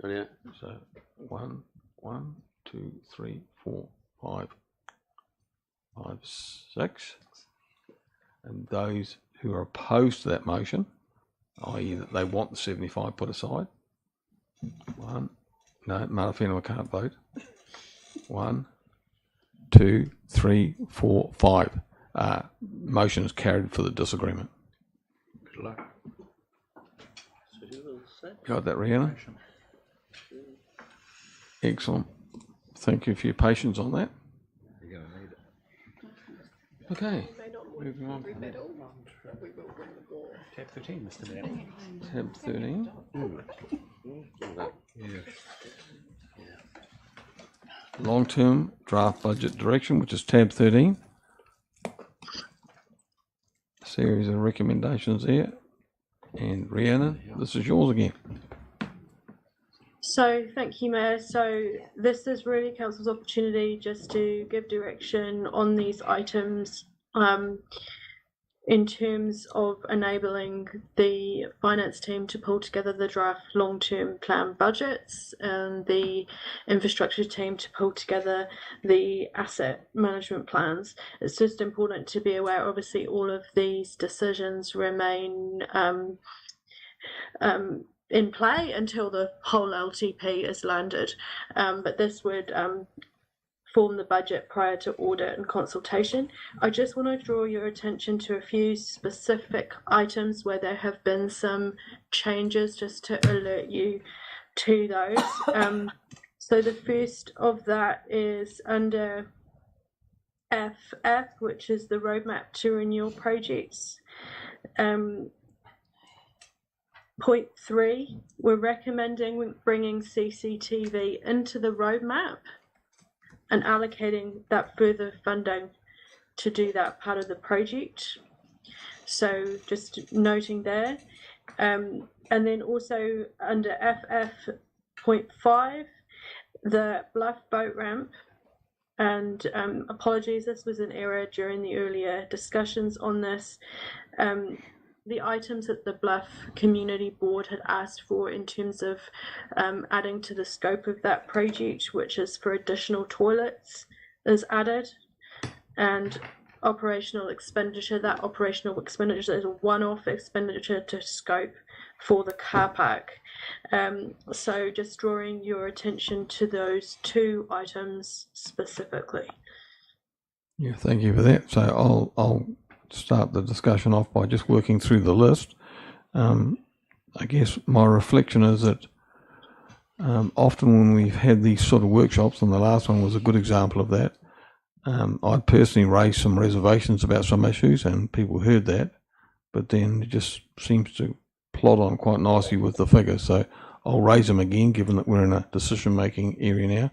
Yeah. So 1, 2, 3, 4, 5, 6. And those who are opposed to that motion, i.e. that they want the 75 put aside. 1. No, Marafino can't vote. 1, 2, 3, 4, 5. Motion is carried for the disagreement. Good luck. Got that, Rhiannon? Excellent. Thank you for your patience on that. You're going to need it. Okay, moving on. Tab 13, Mr. Mayor. Tab 13. Long-term draft budget direction, which is tab 13. Series of recommendations there. And Rhiannon, this is yours again. So thank you, Mayor. So this is really Council's opportunity just to give direction on these items in terms of enabling the finance team to pull together the draft long-term plan budgets and the infrastructure team to pull together the asset management plans. It's just important to be aware, obviously, all of these decisions remain in play until the whole LTP is landed, but this would form the budget prior to audit and consultation. I just want to draw your attention to a few specific items where there have been some changes, just to alert you to those. So the first of that is under FF, which is the roadmap to renewal projects. Point 3, we're recommending bringing CCTV into the roadmap and allocating that further funding to do that part of the project. So just noting there. And then also under FF.5, the Bluff boat ramp. And apologies, this was an error during the earlier discussions on this. The items that the Bluff Community Board had asked for in terms of adding to the scope of that project, which is for additional toilets, is added. And operational expenditure, that operational expenditure is a one-off expenditure to scope for the car park. So just drawing your attention to those two items specifically. Yeah, thank you for that. So I'll start the discussion off by just working through the list. I guess my reflection is that often when we've had these sort of workshops, and the last one was a good example of that, I personally raised some reservations about some issues and people heard that, but then it just seems to plod on quite nicely with the figures. So I'll raise them again, given that we're in a decision-making area now.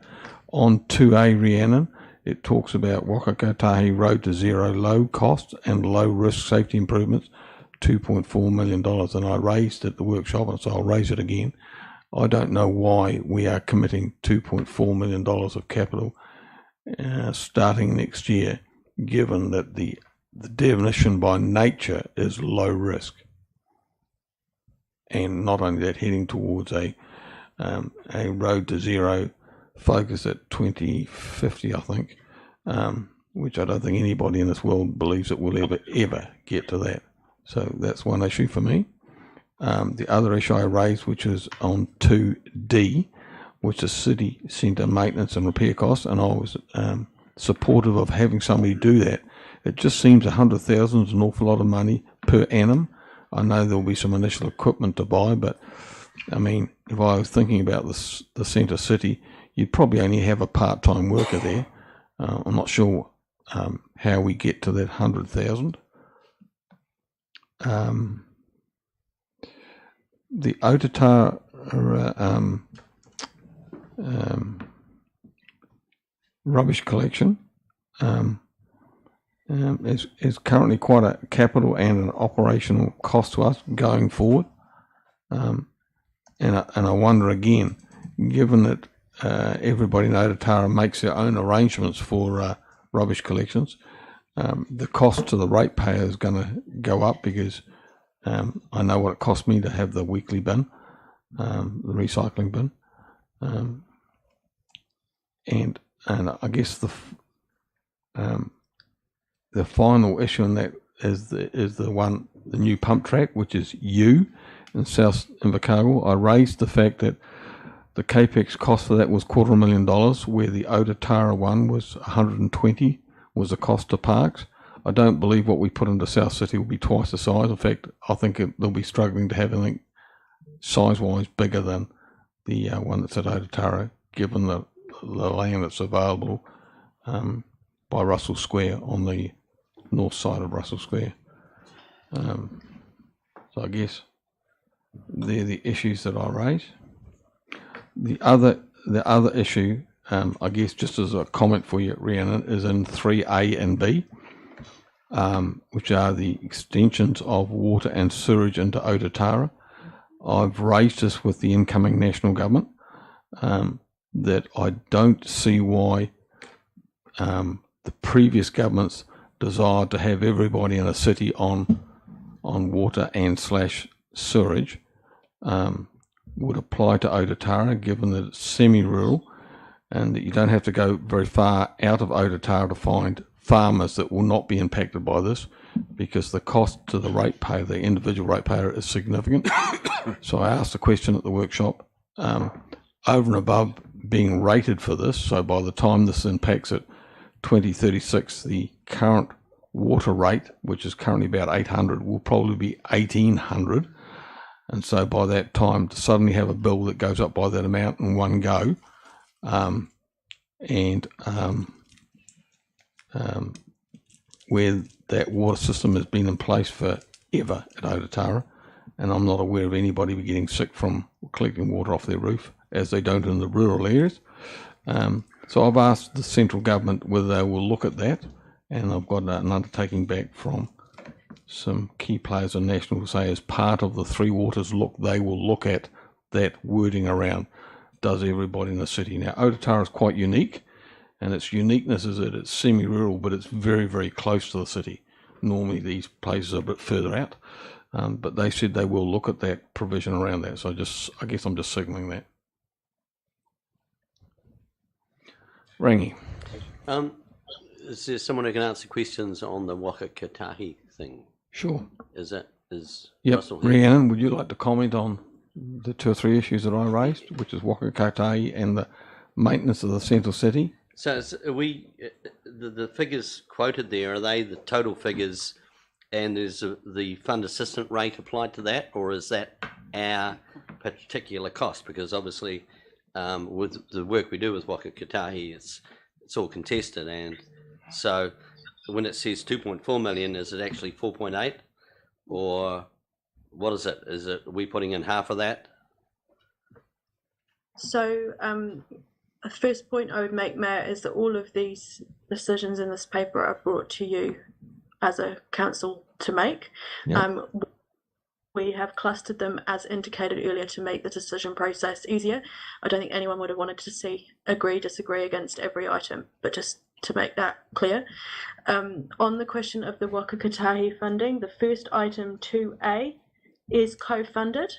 On 2A, Rhiannon, it talks about Wakakotahi Road to Zero low cost and low risk safety improvements, $2.4 million. And I raised at the workshop, and so I'll raise it again. I don't know why we are committing $2.4 million of capital starting next year, given that the definition by nature is low risk. And not only that, heading towards a road to zero focus at 2050, I think, which I don't think anybody in this world believes it will ever get to that. So that's one issue for me. The other issue I raised, which is on 2D, which is city centre maintenance and repair costs, and I was supportive of having somebody do that. It just seems 100,000 is an awful lot of money per annum. I know there'll be some initial equipment to buy, but I mean, if I was thinking about the centre city, you'd probably only have a part-time worker there. I'm not sure how we get to that 100,000. The Otata rubbish collection is currently quite a capital and an operational cost to us going forward. And I wonder again, given that everybody in Otara makes their own arrangements for rubbish collections, the cost to the ratepayer is going to go up, because I know what it cost me to have the weekly bin, the recycling bin, and I guess the final issue in that is the new pump track, which is in South Invercargill. I raised the fact that The capex cost for that was $250,000, where the Otatara one was 120 was the cost to parks. I don't believe what we put into South City will be twice the size. In fact, I think they'll be struggling to have anything size-wise bigger than the one that's at Otatara, given the land that's available by Russell Square on the north side of Russell Square. So I guess they're the issues that I raise. The other issue, I guess, just as a comment for you, Rhiannon, is in 3A and B, which are the extensions of water and sewerage into Otatara. I've raised this with the incoming national government, that I don't see why the previous government's desire to have everybody in a city on water and / sewerage would apply to Otatara, given that it's semi-rural and that you don't have to go very far out of Otatara to find farmers that will not be impacted by this, because the cost to the ratepayer, the individual ratepayer, is significant. So I asked a question at the workshop, over and above being rated for this, so by the time this impacts at 2036, the current water rate, which is currently about 800, will probably be 1800. And so by that time, to suddenly have a bill that goes up by that amount in one go, where that water system has been in place forever at Otatara, and I'm not aware of anybody getting sick from collecting water off their roof, as they don't in the rural areas. So I've asked the central government whether they will look at that, and I've got an undertaking back from some key players in national to say, as part of the Three Waters look, they will look at that wording around, does everybody in the city. Now, Otatara is quite unique, and its uniqueness is that it's semi-rural, but it's very, very close to the city. Normally these places are a bit further out, but they said they will look at that provision around that. So I guess I'm just signalling that. Rangi. Is there someone who can answer questions on the Waka Katahi thing? Sure. Is Yep. Russell here? Rhiannon, would you like to comment on the 2 or 3 issues that I raised, which is Waka Katahi and the maintenance of the central city? So are the figures quoted there, are they the total figures, and is the fund assistant rate applied to that, or is that our particular cost? Because obviously with the work we do with Waka Katahi, it's all contested, and so when it says 2.4 million, is it actually 4.8, or what is it? Is it, are we putting in half of that? So the first point I would make, Mayor, is that all of these decisions in this paper are brought to you as a council to make. Yep. We have clustered them as indicated earlier to make the decision process easier. I don't think anyone would have wanted to see agree, disagree against every item, but just to make that clear. On the question of the Waka Katahi funding, the first item 2A is co-funded.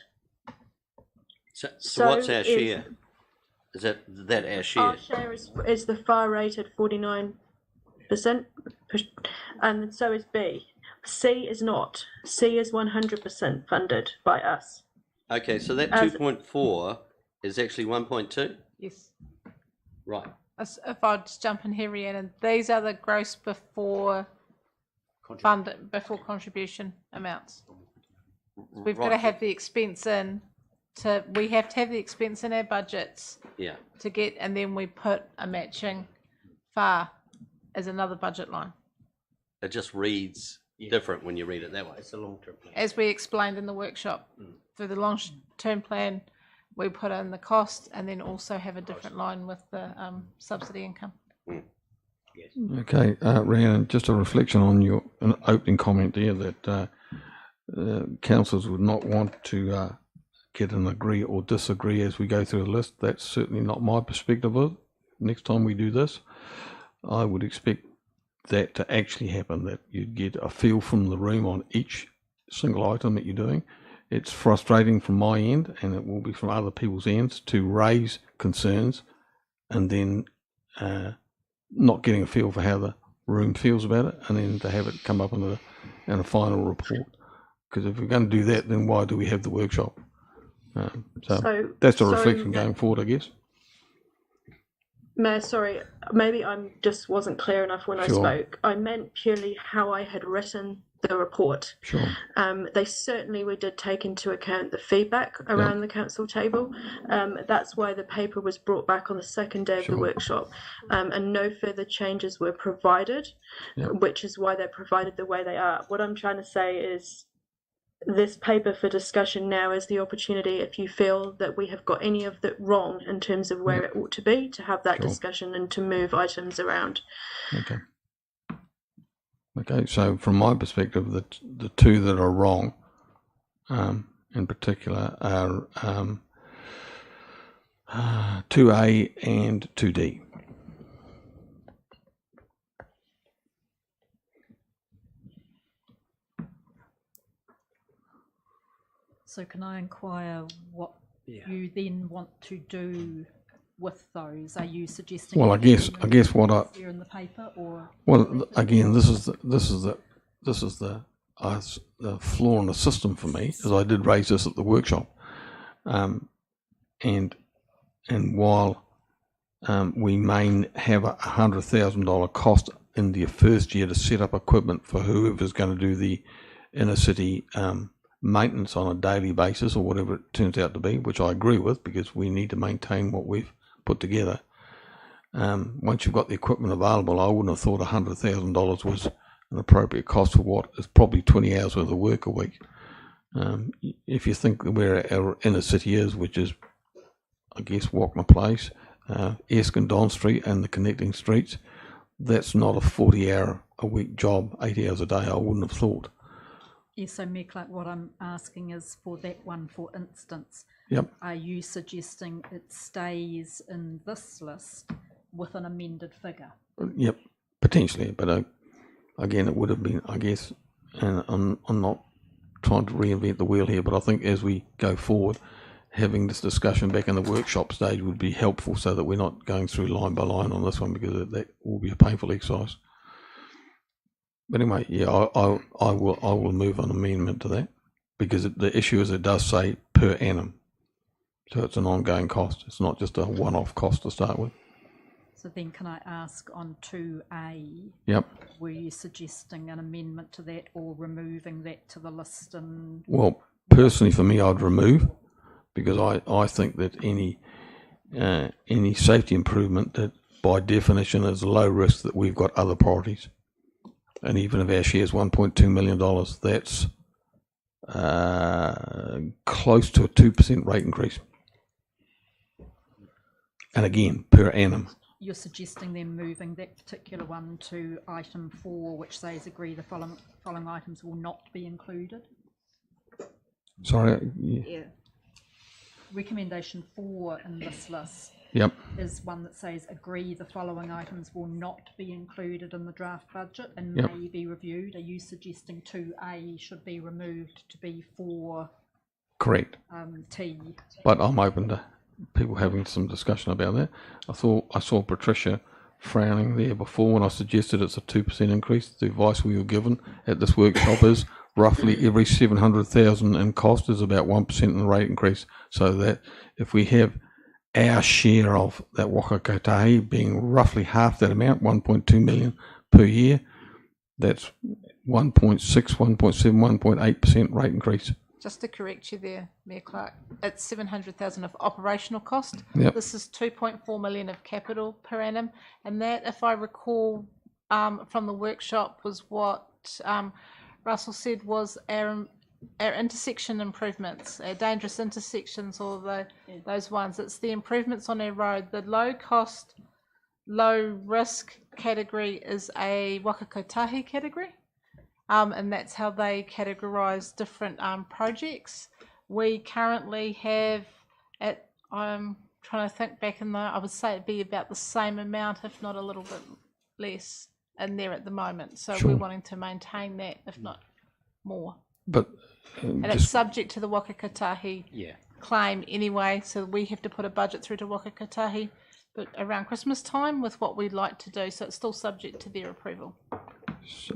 So what's our share? Is that our share? Our share is the far rated 49%, and so is B. C is not. C is 100% funded by us. Okay, so that 2.4 is actually 1.2? Yes. Right. If I just jump in here, Rhiannon, these are the gross before contribution amounts. So we've got to have the expense in. We have to have the expense in our budgets. Yeah. To get, and then we put a matching FAR as another budget line. It just reads different when you read it that way. It's a long-term plan. As we explained in the workshop, for the long-term plan, we put in the cost and then also have a different line with the subsidy income. Yes. Okay, Rhiannon, just a reflection on your opening comment there that councillors would not want to get an agree or disagree as we go through the list. That's certainly not my perspective of it. Next time we do this, I would expect that to actually happen, that you'd get a feel from the room on each single item that you're doing. It's frustrating from my end, and it will be from other people's ends, to raise concerns and then not getting a feel for how the room feels about it, and then to have it come up in a final report. Because if we're going to do that, then why do we have the workshop? So that's a reflection going forward, I guess. Mayor, sorry, maybe I just wasn't clear enough when I Sure. spoke. I meant purely how I had written the report. Sure. They certainly we did take into account the feedback around the council table. That's why the paper was brought back on the second day of the workshop, and no further changes were provided, which is why they're provided the way they are. What I'm trying to say is this paper for discussion now is the opportunity, if you feel that we have got any of that wrong in terms of where it ought to be, to have that discussion and to move items around. Okay. Okay, so from my perspective, the two that are wrong, in particular, are 2A and 2D. So can I inquire what you then want to do with those? Are you suggesting? Well, I guess what here in the paper, or again, this is the flaw in the system for me, as I did raise this at the workshop, and while we may have $100,000 cost in the first year to set up equipment for whoever's going to do the inner city maintenance on a daily basis or whatever it turns out to be, which I agree with because we need to maintain what we've put together. Once you've got the equipment available, I wouldn't have thought $100,000 was an appropriate cost for what is probably 20 hours worth of work a week. If you think where our inner city is, which is, I guess, Walkner Place, Erskine Don Street and the connecting streets, that's not a 40-hour-a-week job, 8 hours a day, I wouldn't have thought. Yes, so Mayor Clark, what I'm asking is for that one, for instance, are you suggesting it stays in this list with an amended figure? Yep, potentially, but again, it would have been, I guess, and I'm not trying to reinvent the wheel here, but I think as we go forward, having this discussion back in the workshop stage would be helpful so that we're not going through line by line on this one, because that will be a painful exercise. But anyway, yeah, I will move an amendment to that, because the issue is it does say per annum, so it's an ongoing cost. It's not just a one-off cost to start with. So then, can I ask on 2A? Yep. Were you suggesting an amendment to that or removing that to the list? And well, personally, for me, I'd remove, because I think that any safety improvement that by definition is low risk, that we've got other priorities. And even if our share is $1.2 million, that's close to a 2% rate increase. And again, per annum. You're suggesting then moving that particular one to item 4, which says agree the following items will not be included? Sorry? Yeah. Recommendation 4 in this list is one that says agree the following items will not be included in the draft budget and may be reviewed. Are you suggesting 2A should be removed to be 4? Correct. T. But I'm open to people having some discussion about that. I saw Patricia frowning there before when I suggested it's a 2% increase. The advice we were given at this workshop is roughly every 700,000 in cost is about 1% in the rate increase. So that if we have our share of that Waka Kotahi being roughly half that amount, 1.2 million per year, that's 1.6, 1.7, 1.8% rate increase. Just to correct you there, Mayor Clark, it's 700,000 of operational cost. Yep. This is 2.4 million of capital per annum, and that, if I recall from the workshop, was what Russell said was our intersection improvements, our dangerous intersections, or those ones. It's the improvements on our road. The low cost, low risk category is a Waka Kotahi category. And that's how they categorise different projects. We currently have, I'm trying to think back I would say it'd be about the same amount, if not a little bit less, in there at the moment. So we're wanting to maintain that, if not more. But and it's subject to the Waka Kotahi claim anyway, so we have to put a budget through to Waka Kotahi, but around Christmas time with what we'd like to do, so it's still subject to their approval.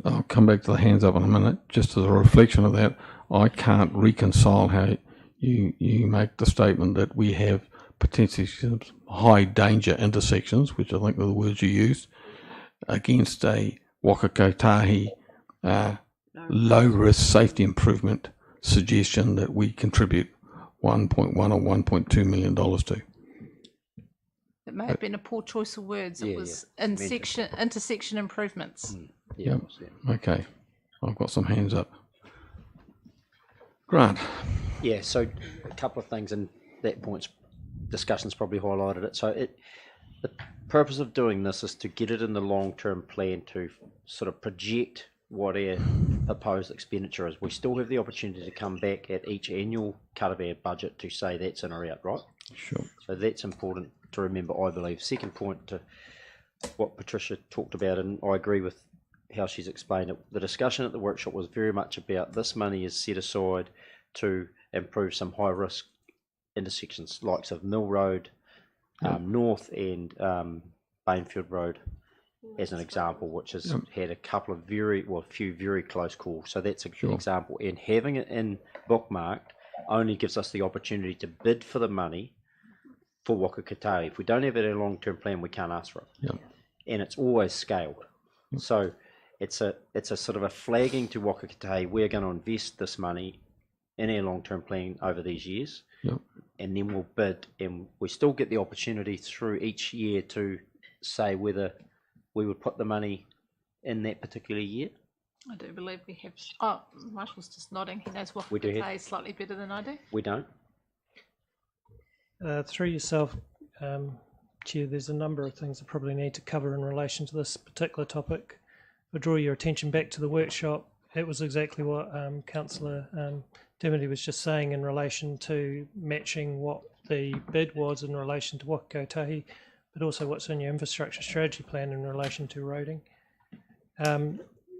I'll come back to the hands up in a minute. Just as a reflection of that, I can't reconcile how you make the statement that we have potentially some high danger intersections, which I think are the words you used, against a Waka Kotahi low risk safety improvement suggestion that we contribute 1.1 or 1.2 million dollars to. It may have been a poor choice of words. It was intersection improvements. Yep. Okay. I've got some hands up. Grant. Yeah, so a couple of things, and that point's discussion's probably highlighted it. So the purpose of doing this is to get it in the long-term plan to sort of project what our proposed expenditure is. We still have the opportunity to come back at each annual cut of our budget to say that's in or out, right? Sure. So that's important to remember, I believe. Second point to what Patricia talked about, and I agree with how she's explained it. The discussion at the workshop was very much about this money is set aside to improve some high risk intersections, likes of Mill Road, North, and Bainfield Road, as an example, which has had a couple of few very close calls. So that's a good example. And having it in bookmarked only gives us the opportunity to bid for the money for Waka Kotahi. If we don't have it in a long-term plan, we can't ask for it. Yep. And it's always scaled. So it's a sort of a flagging to Waka Kotahi, we're going to invest this money in our long-term plan over these years. Yep. And then we'll bid, and we still get the opportunity through each year to say whether we would put the money in that particular year. I do believe we have. Oh, Marshall's just nodding. He knows what We do Kotahi slightly better than I do. We don't. Through yourself, Chair, there's a number of things I probably need to cover in relation to this particular topic. I'll draw your attention back to the workshop. It was exactly what Councillor Dimity was just saying in relation to matching what the bid was in relation to Waka Kotahi, but also what's in your infrastructure strategy plan in relation to roading.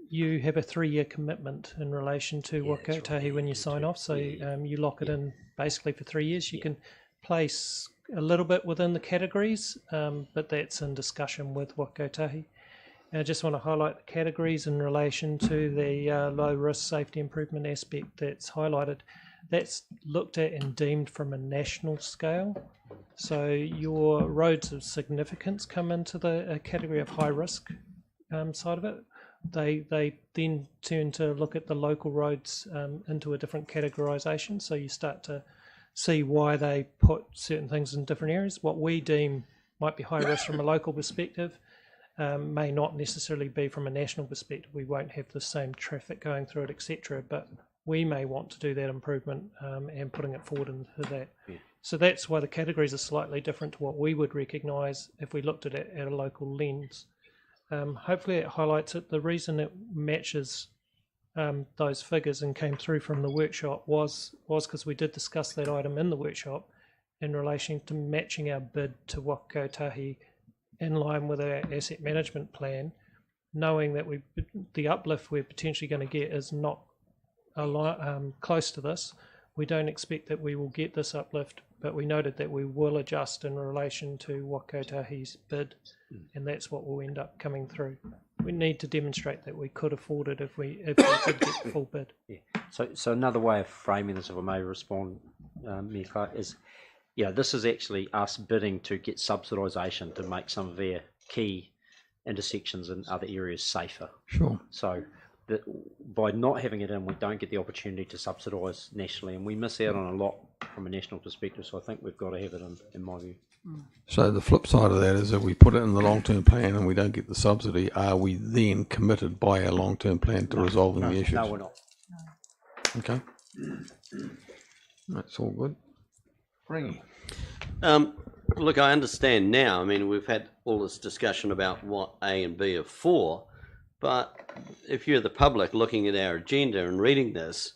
You have a 3-year commitment in relation to Waka Kotahi when you sign off, so you lock it in basically for 3 years. You can place a little bit within the categories, but that's in discussion with Waka Kotahi. And I just want to highlight the categories in relation to the low risk safety improvement aspect that's highlighted. That's looked at and deemed from a national scale. So your roads of significance come into the category of high risk side of it. They then turn to look at the local roads into a different categorisation. So you start to see why they put certain things in different areas. What we deem might be high risk from a local perspective may not necessarily be from a national perspective. We won't have the same traffic going through it, etc. But we may want to do that improvement and putting it forward into that. Yeah. So that's why the categories are slightly different to what we would recognise if we looked at it at a local lens. Hopefully it highlights it. The reason it matches those figures and came through from the workshop was because we did discuss that item in the workshop in relation to matching our bid to Waka Kotahi in line with our asset management plan, knowing that the uplift we're potentially going to get is not close to this. We don't expect that we will get this uplift, but we noted that we will adjust in relation to Waka Kotahi's bid, and that's what will end up coming through. We need to demonstrate that we could afford it if we did get the full bid. Yeah. So another way of framing this, if I may respond, Mayor Clark, is this is actually us bidding to get subsidisation to make some of our key intersections in other areas safer. Sure. So by not having it in, we don't get the opportunity to subsidise nationally, and we miss out on a lot from a national perspective. So I think we've got to have it in my view. So the flip side of that is if we put it in the long-term plan and we don't get the subsidy, are we then committed by our long-term plan to resolving the issues? No, we're not. Okay. That's all good. Ringy. Look, I understand now. I mean, we've had all this discussion about what A and B are for, but if you're the public looking at our agenda and reading this,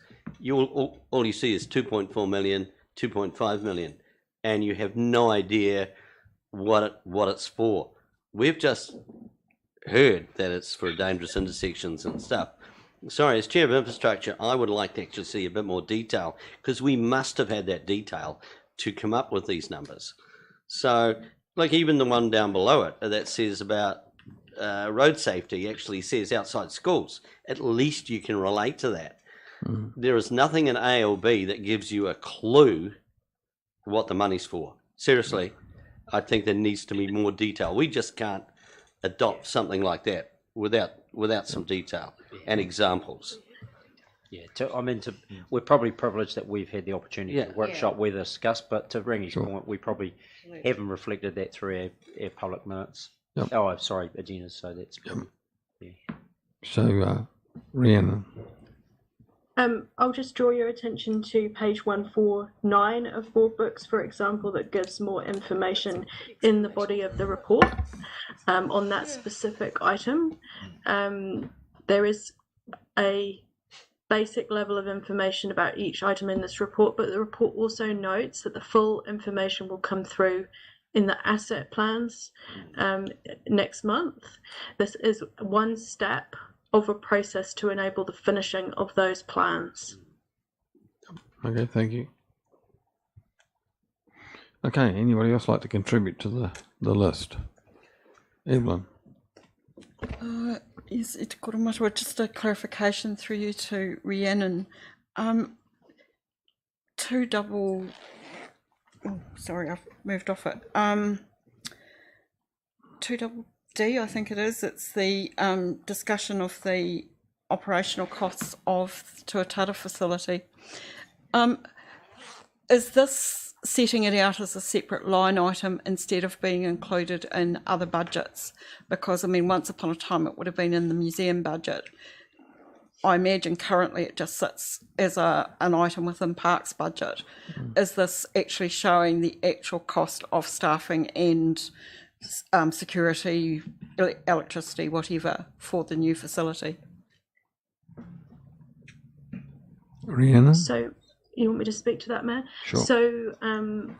all you see is 2.4 million, 2.5 million, and you have no idea what it's for. We've just heard that it's for dangerous intersections and stuff. Sorry, as Chair of Infrastructure, I would like to actually see a bit more detail, because we must have had that detail to come up with these numbers. So, like even the one down below it that says about road safety actually says outside schools. At least you can relate to that. There is nothing in A or B that gives you a clue what the money's for. Seriously, I think there needs to be more detail. We just can't adopt something like that without some detail and examples. Yeah, we're probably privileged that we've had the opportunity Yeah. to workshop we discussed, but to Rangi's Sure. point, we probably haven't reflected that through our public minutes. Yep. Oh, sorry, agendas, so that's probably, So, Rhiannon. I'll just draw your attention to page 149 of board books, for example, that gives more information in the body of the report on that specific item. There is a basic level of information about each item in this report, but the report also notes that the full information will come through in the asset plans next month. This is one step of a process to enable the finishing of those plans. Okay, thank you. Okay, anybody else like to contribute to the list? Evelyn. Yes, just a clarification through you to Rhiannon. Sorry, I've moved off it. 2D, I think it is. It's the discussion of the operational costs of Tuatara facility. Is this setting it out as a separate line item instead of being included in other budgets? Because, I mean, once upon a time it would have been in the museum budget. I imagine currently it just sits as an item within Parks budget. Is this actually showing the actual cost of staffing and security, electricity, whatever, for the new facility? Rhiannon? So, you want me to speak to that, Mayor? Sure. So,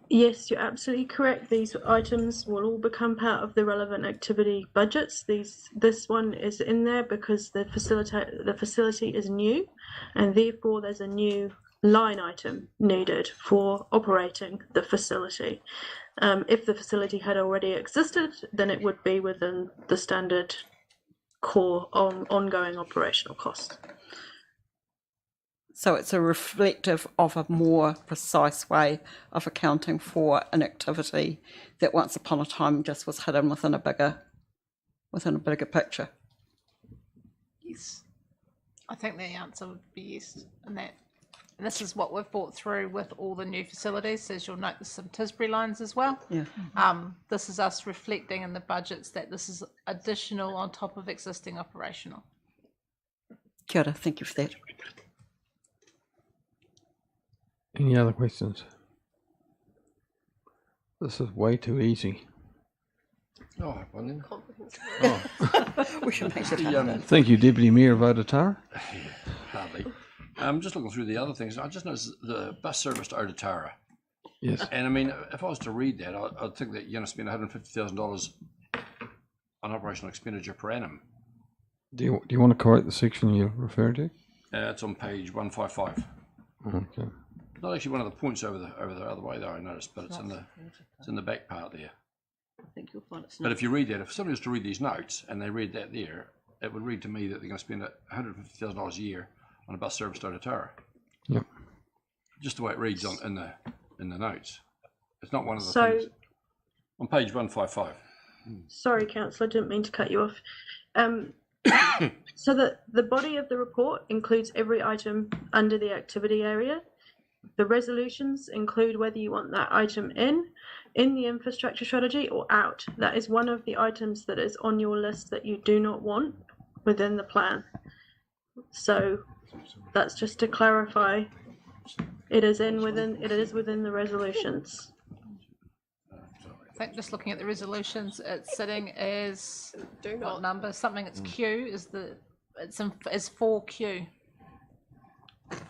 yes, you're absolutely correct. These items will all become part of the relevant activity budgets. This one is in there because the facility is new, and therefore there's a new line item needed for operating the facility. If the facility had already existed, then it would be within the standard core ongoing operational costs. So it's a reflective of a more precise way of accounting for an activity that once upon a time just was hidden within a bigger picture. Yes. I think the answer would be yes in that. And this is what we've brought through with all the new facilities. As you'll note, there's some Tisbury lines as well. Yeah. This is us reflecting in the budgets that this is additional on top of existing operational. Kia ora, thank you for that. Any other questions? This is way too easy. Oh, one then. We should make it Thank you, Deputy Mayor of Otatara. Hardly. I'm just looking through the other things. I just noticed the bus service to Otatara. Yes. And I mean, if I was to read that, I'd think that you're going to spend $150,000 on operational expenditure per annum. Do you want to quote the section you're referring to? It's on page 155. Okay. Not actually one of the points over the other way though, I noticed, but it's in the back part there. I think you'll find it's But if you read that, if somebody was to read these notes and they read that there, it would read to me that they're going to spend $150,000 a year on a bus service to Otatara. Yep. Just the way it reads in the notes. It's not one of the So- things on page 155. Sorry, Councillor, I didn't mean to cut you off. So the body of the report includes every item under the activity area. The resolutions include whether you want that item in the infrastructure strategy or out. That is one of the items that is on your list that you do not want within the plan. So that's just to clarify. It is within the resolutions. I think just looking at the resolutions, it's sitting as what number? Something. It's Q. Is 4Q.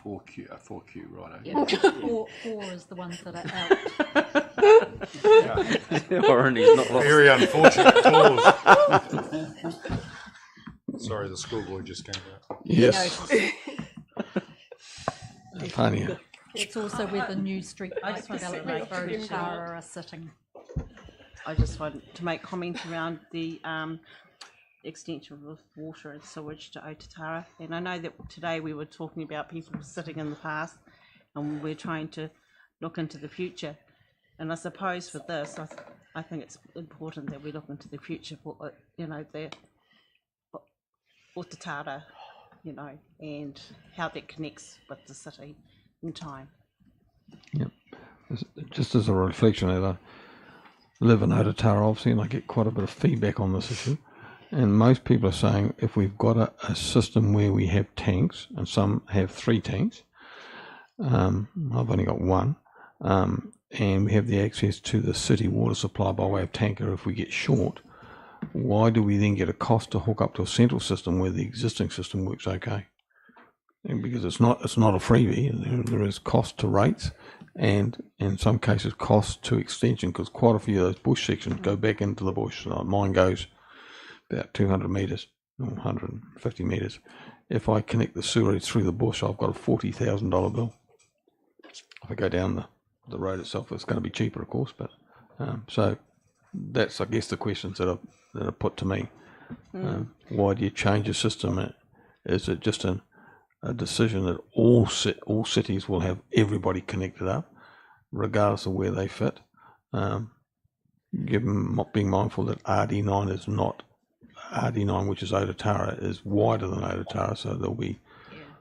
4Q, right? Yeah, four is the ones that are out. Orange's not lost. Very unfortunate clause. Sorry, the schoolboy just came out. Yes. Funny. It's also where the new street lights development for Otatara are sitting. I just want to make comment around the extension of water and sewage to Otatara. And I know that today we were talking about people sitting in the past, and we're trying to look into the future. And I suppose for this, I think it's important that we look into the future for, the Otatara, and how that connects with the city in time. Yep. Just as a reflection, I live in Otatara, obviously, and I get quite a bit of feedback on this issue. And most people are saying if we've got a system where we have tanks, and some have 3 tanks, I've only got 1, and we have the access to the city water supply by way of tanker if we get short, why do we then get a cost to hook up to a central system where the existing system works okay? And because it's not a freebie, there is cost to rates, and in some cases cost to extension, because quite a few of those bush sections go back into the bush. Mine goes about 200 metres or 150 metres. If I connect the sewerage through the bush, I've got a $40,000 bill. If I go down the road itself, it's going to be cheaper, of course, but so that's, I guess, the questions that are put to me. Why do you change a system? Is it just a decision that all cities will have everybody connected up, regardless of where they fit? Being mindful that RD9 is not RD9, which is Otatara, is wider than Otatara, so there'll be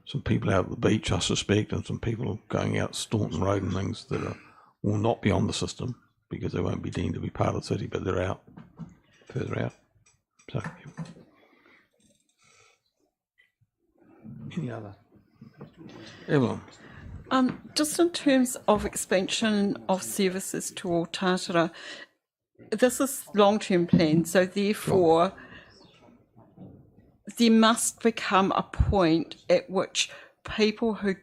some people out at the beach, I suspect, and some people going out Staunton Road and things that will not be on the system because they won't be deemed to be part of the city, but they're out, further out. So, any other? Evelyn? Just in terms of expansion of services to Otatara, this is long-term plan, so therefore there must become a point at which people who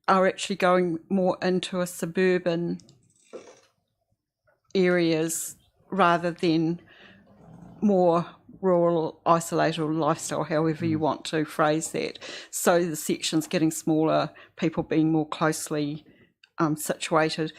are actually going more into a suburban areas rather than more rural, isolated lifestyle, however you want to phrase that. So the sections getting smaller, people being more closely situated.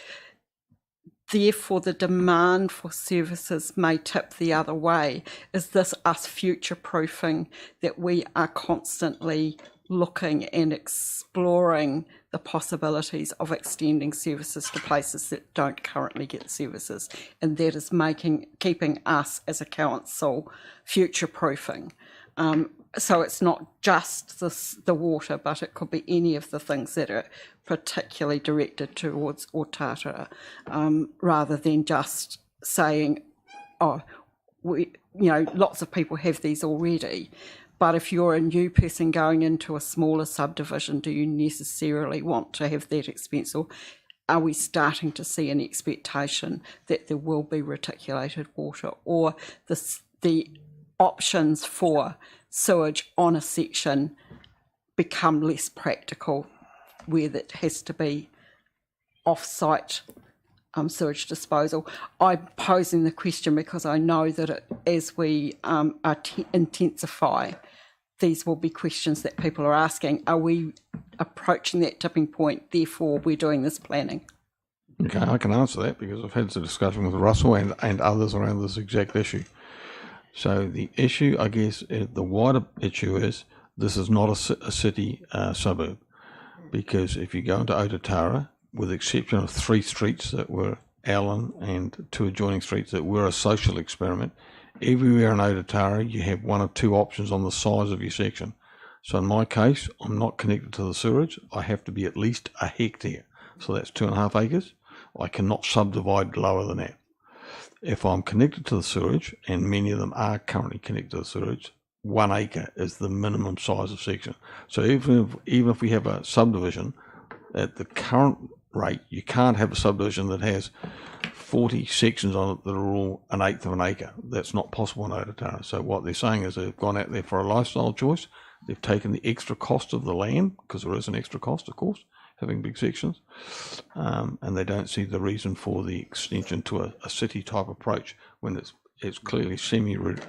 Therefore, the demand for services may tip the other way. Is this us future-proofing that we are constantly looking and exploring the possibilities of extending services to places that don't currently get services, and that is keeping us as a council future-proofing? So it's not just the water, but it could be any of the things that are particularly directed towards Otatara, rather than just saying, lots of people have these already. But if you're a new person going into a smaller subdivision, do you necessarily want to have that expense? Or are we starting to see an expectation that there will be reticulated water, or the options for sewage on a section become less practical, where that has to be off-site sewage disposal? I'm posing the question because I know that as we intensify, these will be questions that people are asking. Are we approaching that tipping point, therefore we're doing this planning? Okay, I can answer that because I've had some discussion with Russell and others around this exact issue. So the issue, I guess, the wider issue is this is not a city suburb, because if you go into Otatara, with the exception of 3 streets that were Allen and 2 adjoining streets that were a social experiment, everywhere in Otatara you have 1 or 2 options on the size of your section. So in my case, I'm not connected to the sewerage. I have to be at least a hectare. So that's 2.5 acres. I cannot subdivide lower than that. If I'm connected to the sewerage, and many of them are currently connected to the sewerage, 1 acre is the minimum size of section. So even if we have a subdivision at the current rate, you can't have a subdivision that has 40 sections on it that are all 1/8 of an acre. That's not possible in Otatara. So what they're saying is they've gone out there for a lifestyle choice. They've taken the extra cost of the land, because there is an extra cost, of course, having big sections, and they don't see the reason for the extension to a city type approach when it's clearly semi-rural.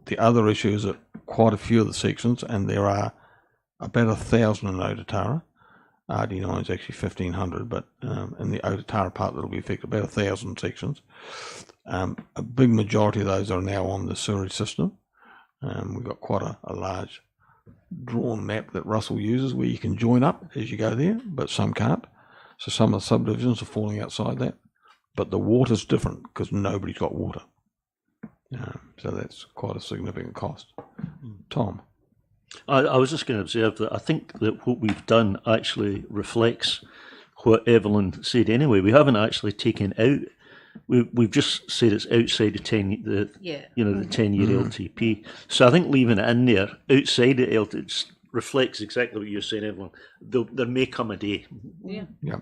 The other issue is that quite a few of the sections, and there are about 1,000 in Otatara, RD9 is actually 1,500, but in the Otatara part that'll be affected, about 1,000 sections. A big majority of those are now on the sewerage system. We've got quite a large drawn map that Russell uses where you can join up as you go there, but some can't. So some of the subdivisions are falling outside that. But the water's different because nobody's got water. So that's quite a significant cost. Tom? I was just going to observe that I think that what we've done actually reflects what Evelyn said anyway. We haven't actually taken out, we've just said it's outside the 10-year LTP. So I think leaving it in there, outside the LTP, reflects exactly what you're saying, Evelyn. There may come a day. Yeah. Yeah.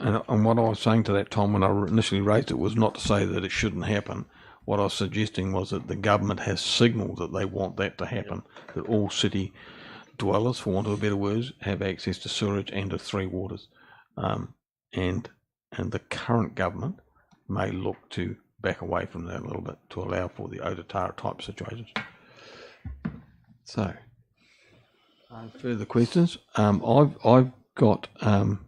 And what I was saying to that, Tom, when I initially raised it, was not to say that it shouldn't happen. What I was suggesting was that the government has signalled that they want that to happen, that all city dwellers, for want of a better words, have access to sewerage and to 3 waters. And the current government may look to back away from that a little bit to allow for the Otatara type situations. So, further questions? I've got an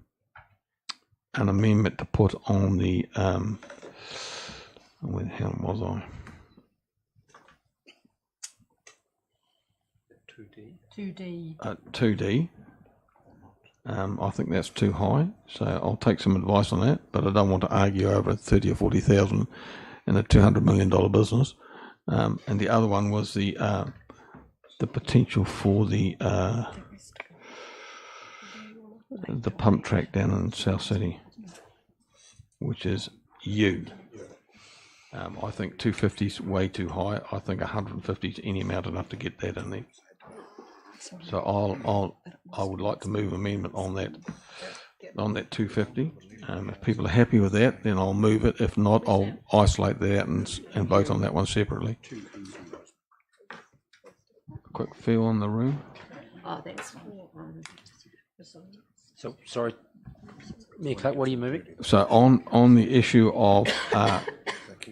amendment to put on the where the hell was I? 2D. 2D. I think that's too high, so I'll take some advice on that. But I don't want to argue over 30 or 40,000 in a $200 million business. And the other one was the potential for the pump track down in South City, which is U. I think 250 is way too high. I think 150 is any amount enough to get that in there. So I would like to move amendment on that 250. If people are happy with that, then I'll move it. If not, I'll isolate that and vote on that one separately. Quick feel on the room. Oh, that's So, sorry, Mayor Clark, what are you moving? So on the issue of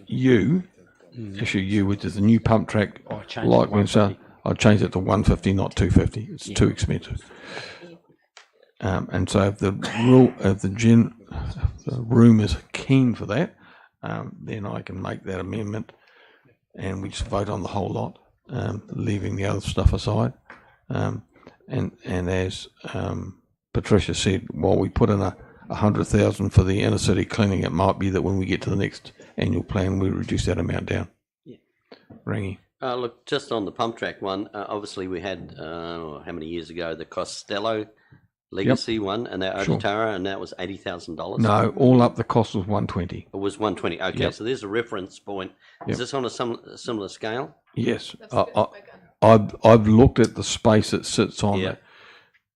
issue U, which is the new pump track, like when I changed it to 150, not 250. It's too expensive. And so if the room is keen for that, then I can make that amendment, and we just vote on the whole lot, leaving the other stuff aside. And as Patricia said, while we put in 100,000 for the inner city cleaning, it might be that when we get to the next annual plan, we reduce that amount down. Yeah. Rangi. Look, just on the pump track one, obviously we had, how many years ago, the Costello Legacy one, and that Otatara, and that was $80,000. No, all up the cost was 120. It was 120. Okay, Yep. so there's a reference point. Is this on a similar scale? Yes, I've looked at the space it sits on. Yeah.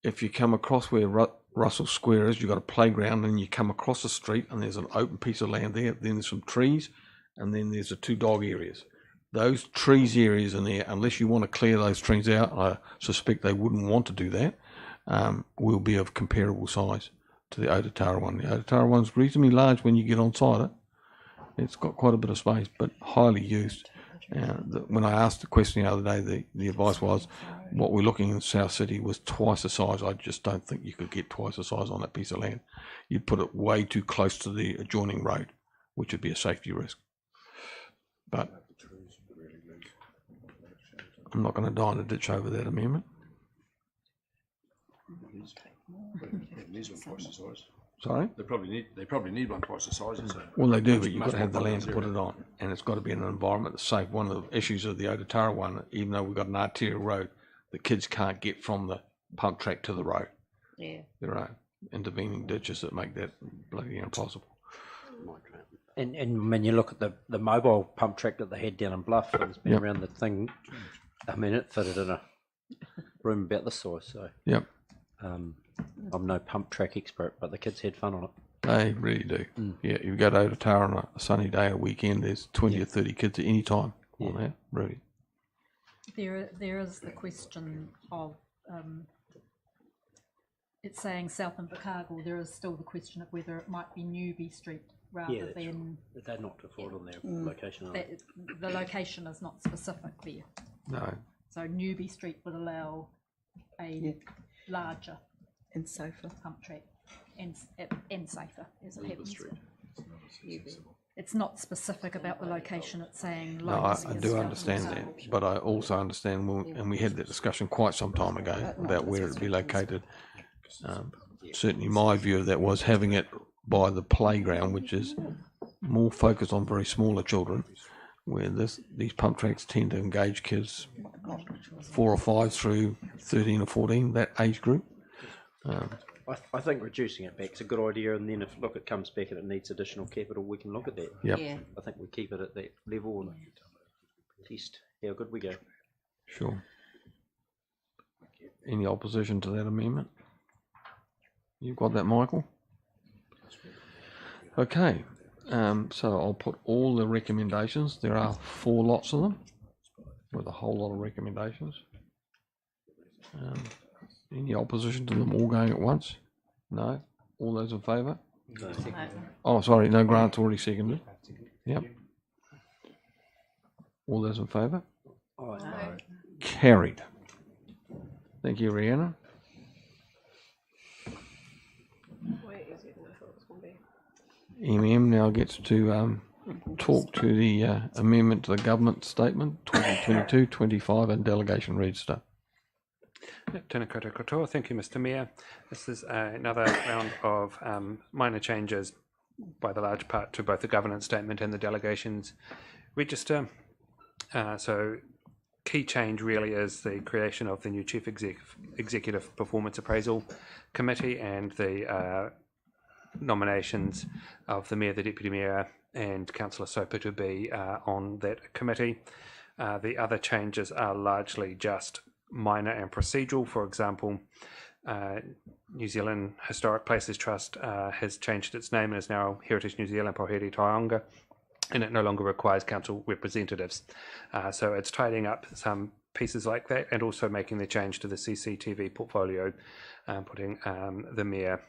If you come across where Russell Square is, you've got a playground, and you come across the street, and there's an open piece of land there. Then there's some trees, and then there's the 2 dog areas. Those trees areas in there, unless you want to clear those trees out, I suspect they wouldn't want to do that, will be of comparable size to the Otatara one. The Otatara one's reasonably large when you get on-site it. It's got quite a bit of space, but highly used. When I asked the question the other day, the advice was what we're looking in South City was twice the size. I just don't think you could get twice the size on that piece of land. You'd put it way too close to the adjoining road, which would be a safety risk. But I'm not going to die in a ditch over that amendment. Sorry? They probably need one twice the size. Well, they do, but you've got to have the land to put it on, and it's got to be in an environment that's safe. One of the issues of the Otatara one, even though we've got an arterial road, the kids can't get from the pump track to the road. Yeah. There are intervening ditches that make that bloody impossible. And when you look at the mobile pump track that they had down in Bluff, it's been around the thing. I mean, it fitted in a room about this size. So I'm no pump track expert, but the kids had fun on it. They really do. Yeah, you go to Otatara on a sunny day or weekend, there's 20 or 30 kids at any time on that, really. There is the question of, it's saying South Invercargill, there is still the question of whether it might be Newby Street rather than... Right. They're not to afford on their location, are they? The location is not specific there. No. So Newby Street would allow a larger And safer. pump track and safer as it happens. It's not specific about the location, it's saying No, I do understand that, but I also understand, and we had that discussion quite some time ago about where it'd be located. Certainly my view of that was having it by the playground, which is more focused on very smaller children, where these pump tracks tend to engage kids 4 or 5 through 13 or 14, that age group. I think reducing it back is a good idea, and then if it comes back and it needs additional capital, we can look at that. Yep. Yeah. I think we keep it at that level and test how good we go. Sure. Any opposition to that amendment? You've got that, Michael? Okay, so I'll put all the recommendations. There are 4 lots of them with a whole lot of recommendations. Any opposition to them all going at once? No? All those in favour? Oh, sorry, no, Grant's already seconded. Yep. All those in favour? Carried. Thank you, Rihanna. Way easier than I thought it was going to be. MM now gets to talk to the amendment to the government statement 2022-25 and delegation register. Tēnā koutou katoa. Thank you, Mr. Mayor. This is another round of minor changes by the large part to both the governance statement and the delegations register. So key change really is the creation of the new Chief Executive Performance Appraisal Committee and the nominations of the Mayor, the Deputy Mayor and Councillor Soper to be on that committee. The other changes are largely just minor and procedural. For example, New Zealand Historic Places Trust has changed its name and is now Heritage New Zealand Poheri Taonga, and it no longer requires council representatives. So it's tidying up some pieces like that and also making the change to the CCTV portfolio, putting the Mayor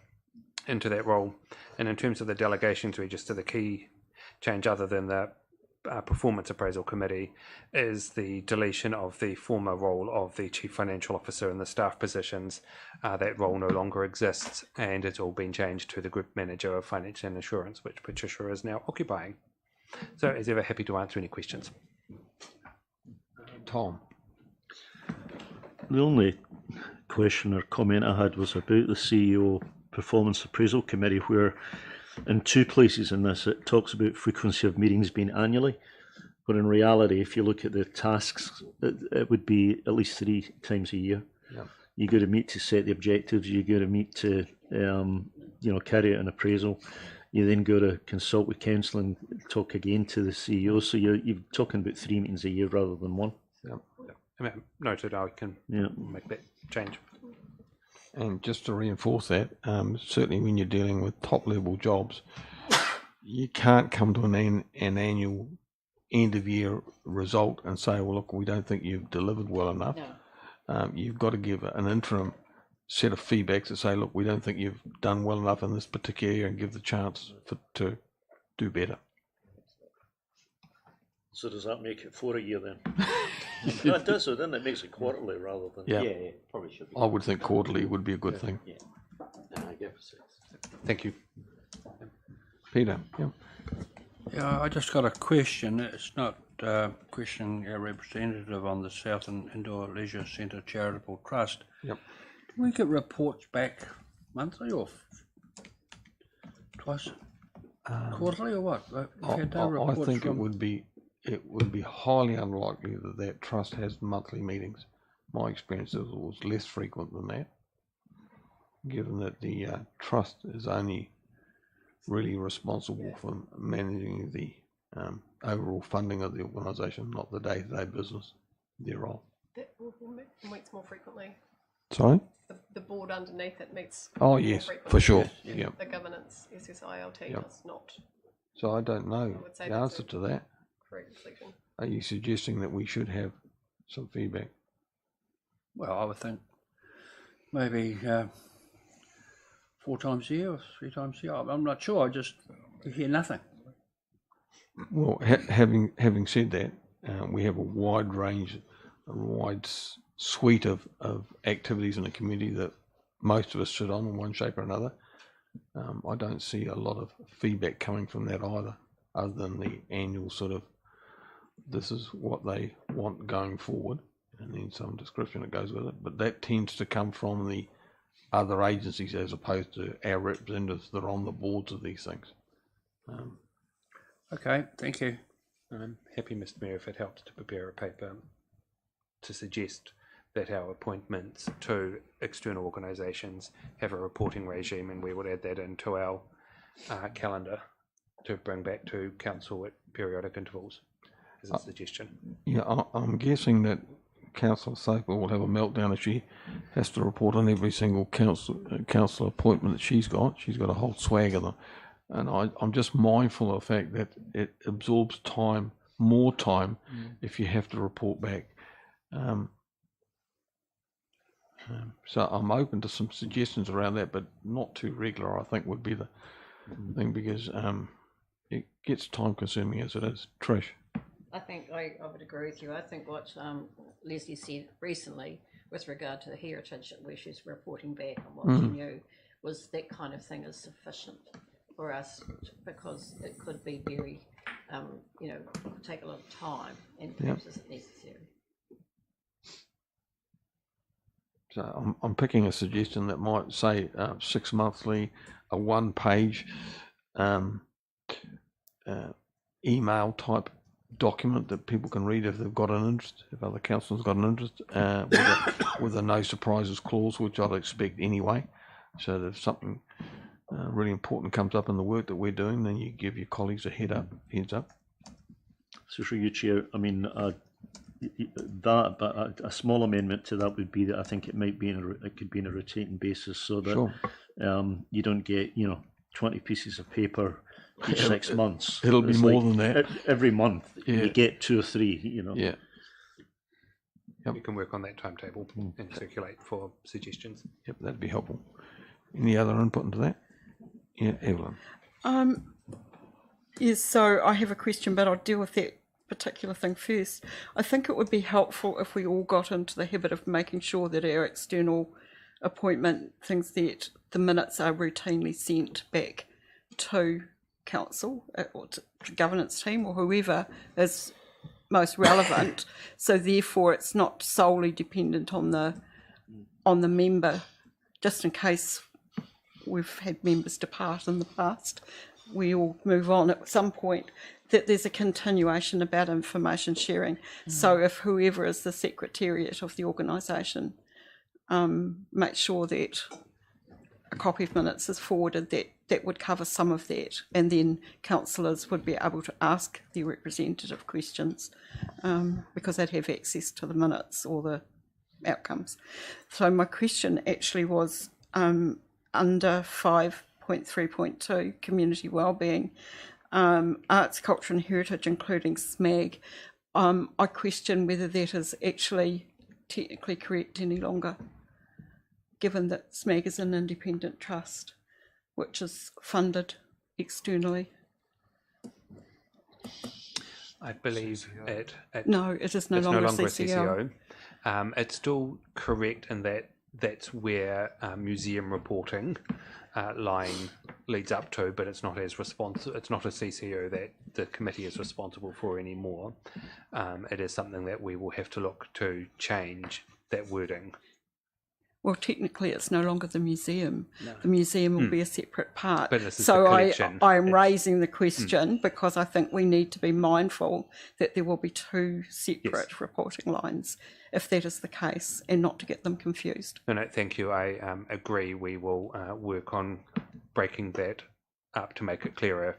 into that role. And in terms of the delegations register, the key change other than the Performance Appraisal Committee is the deletion of the former role of the Chief Financial Officer in the staff positions. That role no longer exists and it's all been changed to the Group Manager of Finance and Insurance, which Patricia is now occupying. So as ever, happy to answer any questions. Tom. The only question or comment I had was about the CEO Performance Appraisal Committee, where in 2 places in this it talks about frequency of meetings being annually, but in reality, if you look at the tasks, it would be at least 3 times a year. Yep. You got to meet to set the objectives. You got to meet to carry out an appraisal. You then go to consult with council and talk again to the CEO. So you're talking about 3 meetings a year rather than 1. Yep. Noted, I can make that change. And just to reinforce that, certainly when you're dealing with top level jobs, you can't come to an annual end of year result and say, well, look, we don't think you've delivered well enough. No. You've got to give an interim set of feedbacks to say, look, we don't think you've done well enough in this particular area, and give the chance to do better. So does that make it 4 a year then? No, it does. So then it makes it quarterly rather than. Yeah, probably should be. I would think quarterly would be a good thing. Yeah. Thank you. Peter. Yeah. Yeah, I just got a question. It's not questioning our representative on the Southern Indoor Leisure Centre Charitable Trust. Yep. Can we get reports back monthly or twice quarterly or what? I think it would be highly unlikely that trust has monthly meetings. My experience is it was less frequent than that, given that the trust is only really responsible for managing the overall funding of the organisation, not the day-to-day business thereof. That meets more frequently. Sorry? The board underneath it meets. Oh yes, for sure. Yeah. The governance SSILT does not. So I don't know the answer to that. Correct reflection. Are you suggesting that we should have some feedback? Well, I would think maybe 4 times a year or 3 times a year. I'm not sure. I just hear nothing. Well, having said that, we have a wide range, a wide suite of activities in the community that most of us sit on in one shape or another. I don't see a lot of feedback coming from that either, other than the annual sort of, this is what they want going forward, and then some description that goes with it. But that tends to come from the other agencies as opposed to our representatives that are on the boards of these things. Okay, thank you. I'm happy, Mr. Mayor, if it helps to prepare a paper to suggest that our appointments to external organisations have a reporting regime, and we would add that into our calendar to bring back to council at periodic intervals as a suggestion. Yeah, I'm guessing that Councillor Soper will have a meltdown if she has to report on every single council appointment that she's got. She's got a whole swag of them. And I'm just mindful of the fact that it absorbs time, more time, if you have to report back. So I'm open to some suggestions around that, but not too regular, I think, would be the thing, because it gets time consuming as it is. Trish? I think I would agree with you. I think what Leslie said recently with regard to the heritage, where she's reporting back on what she knew, was that kind of thing is sufficient for us, because it could be very, take a lot of time, and perhaps isn't necessary. So I'm picking a suggestion that might say 6 monthly, a 1-page email type document that people can read if they've got an interest, if other councillors got an interest, with a no surprises clause, which I'd expect anyway. So that if something really important comes up in the work that we're doing, then you give your colleagues a heads up. So through you, Chair, I mean, that, but a small amendment to that would be that I think it might be it could be on a rotating basis, so that you don't get 20 pieces of paper each 6 months. It'll be more than that. Every month you get 2 or 3. Yeah. We can work on that timetable and circulate for suggestions. Yep, that'd be helpful. Any other input into that? Yeah, Evelyn. Yes, so I have a question, but I'll deal with that particular thing first. I think it would be helpful if we all got into the habit of making sure that our external appointment things, that the minutes are routinely sent back to council or to the governance team or whoever is most relevant. So therefore it's not solely dependent on the member, just in case we've had members depart in the past, we all move on at some point, that there's a continuation about information sharing. So if whoever is the secretariat of the organisation make sure that a copy of minutes is forwarded, that would cover some of that, and then councillors would be able to ask their representative questions because they'd have access to the minutes or the outcomes. So my question actually was under 5.3.2, community wellbeing, arts, culture and heritage, including SMAG. I question whether that is actually technically correct any longer, given that SMAG is an independent trust which is funded externally. I believe no, it is no longer a CCO. It's still correct in that that's where museum reporting line leads up to, but it's not as responsive. It's not a CCO that the committee is responsible for anymore. It is something that we will have to look to change that wording. Well, technically, it's no longer the museum. No. The museum will be a separate part. But this is so the I am raising the question because I think we need to be mindful that there will be 2 separate reporting lines, if that is the case, and not to get them confused. No, thank you. I agree. We will work on breaking that up to make it clearer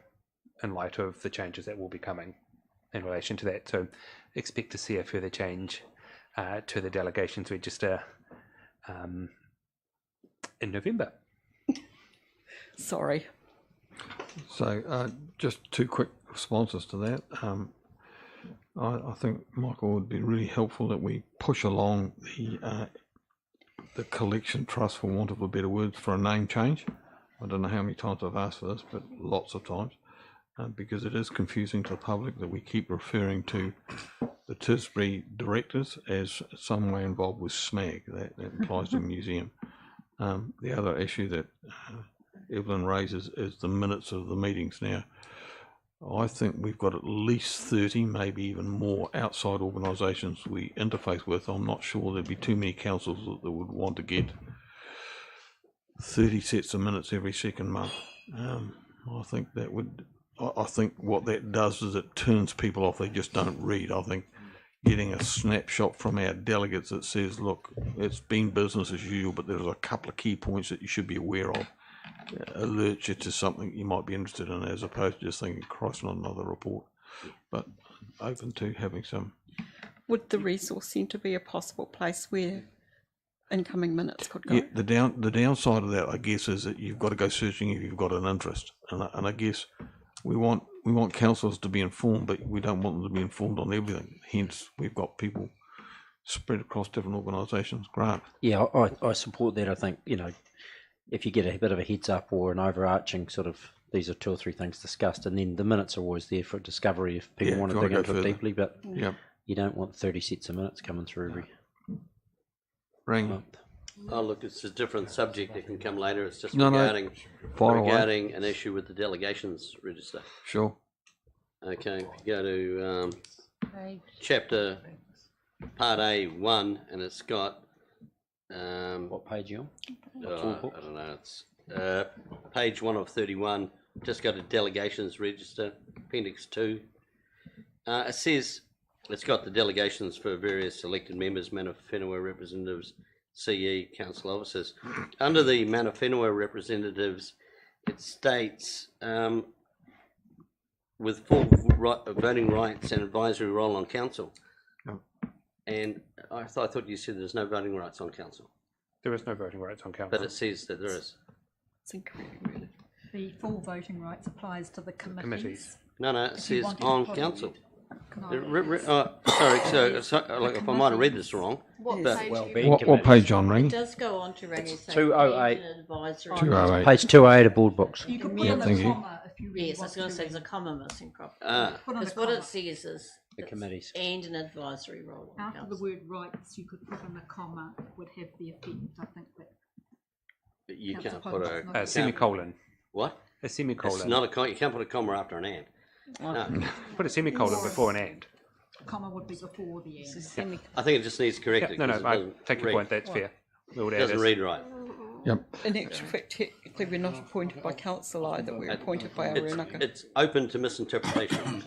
in light of the changes that will be coming in relation to that. So expect to see a further change to the delegations register in November. Sorry. So just 2 quick responses to that. I think, Michael, would be really helpful that we push along the collection trust, for want of a better word, for a name change. I don't know how many times I've asked for this, but lots of times, because it is confusing to the public that we keep referring to the Tisbury directors as some way involved with SMAG. That implies the museum. The other issue that Evelyn raises is the minutes of the meetings. Now, I think we've got at least 30, maybe even more outside organisations we interface with. I'm not sure there'd be too many councils that would want to get 30 sets of minutes every second month. I think that would, I think what that does is it turns people off. They just don't read. I think getting a snapshot from our delegates that says, look, it's been business as usual, but there's a couple of key points that you should be aware of, alert you to something you might be interested in, as opposed to just thinking, Christ, not another report. But open to having some. Would the resource centre be a possible place where incoming minutes could go? Yeah, the downside of that, I guess, is that you've got to go searching if you've got an interest, and I guess we want councillors to be informed, but we don't want them to be informed on everything. Hence, we've got people spread across different organisations. Grant. Yeah, I support that. I think, you know, if you get a bit of a heads up or an overarching sort of, these are 2 or 3 things discussed, and then the minutes are always there for discovery if people want to dig into it deeply, but you don't want 30 sets of minutes coming through every month. Oh, look, it's a different subject. It can come later. It's just regarding an issue with the delegations register. Sure. Okay, if you go to chapter part A1, and it's got what page you on? I don't know. It's page 1 of 31. Just go to delegations register, appendix 2. It says it's got the delegations for various elected members, mana whenua representatives, CE, council officers. Under the mana whenua representatives, it states with full voting rights and advisory role on council. And I thought you said there's no voting rights on council. There is no voting rights on council. But it says that there is. It's incorrectly worded. The full voting rights applies to the committees. No, it says on council. Sorry, so like if I might have read this wrong. What page on, Ring? It does go on to Rangi. 208. 208. Page 208 of board books. You can put in a comma if you really Yes, I was going to say there's a comma missing properly. Because what it says is the committees and an advisory role. After the word rights, you could put in a comma. It would have the effect. I think that you can't put a semicolon. What? A semicolon. It's not a you can't put a comma after an and. No. Put a semicolon before an and. Comma would be before the end. I think it just needs correcting. No, I take your point. That's fair. It doesn't read right. Yep. In actual fact, technically, we're not appointed by council either. We're appointed by our runaka. It's open to misinterpretation.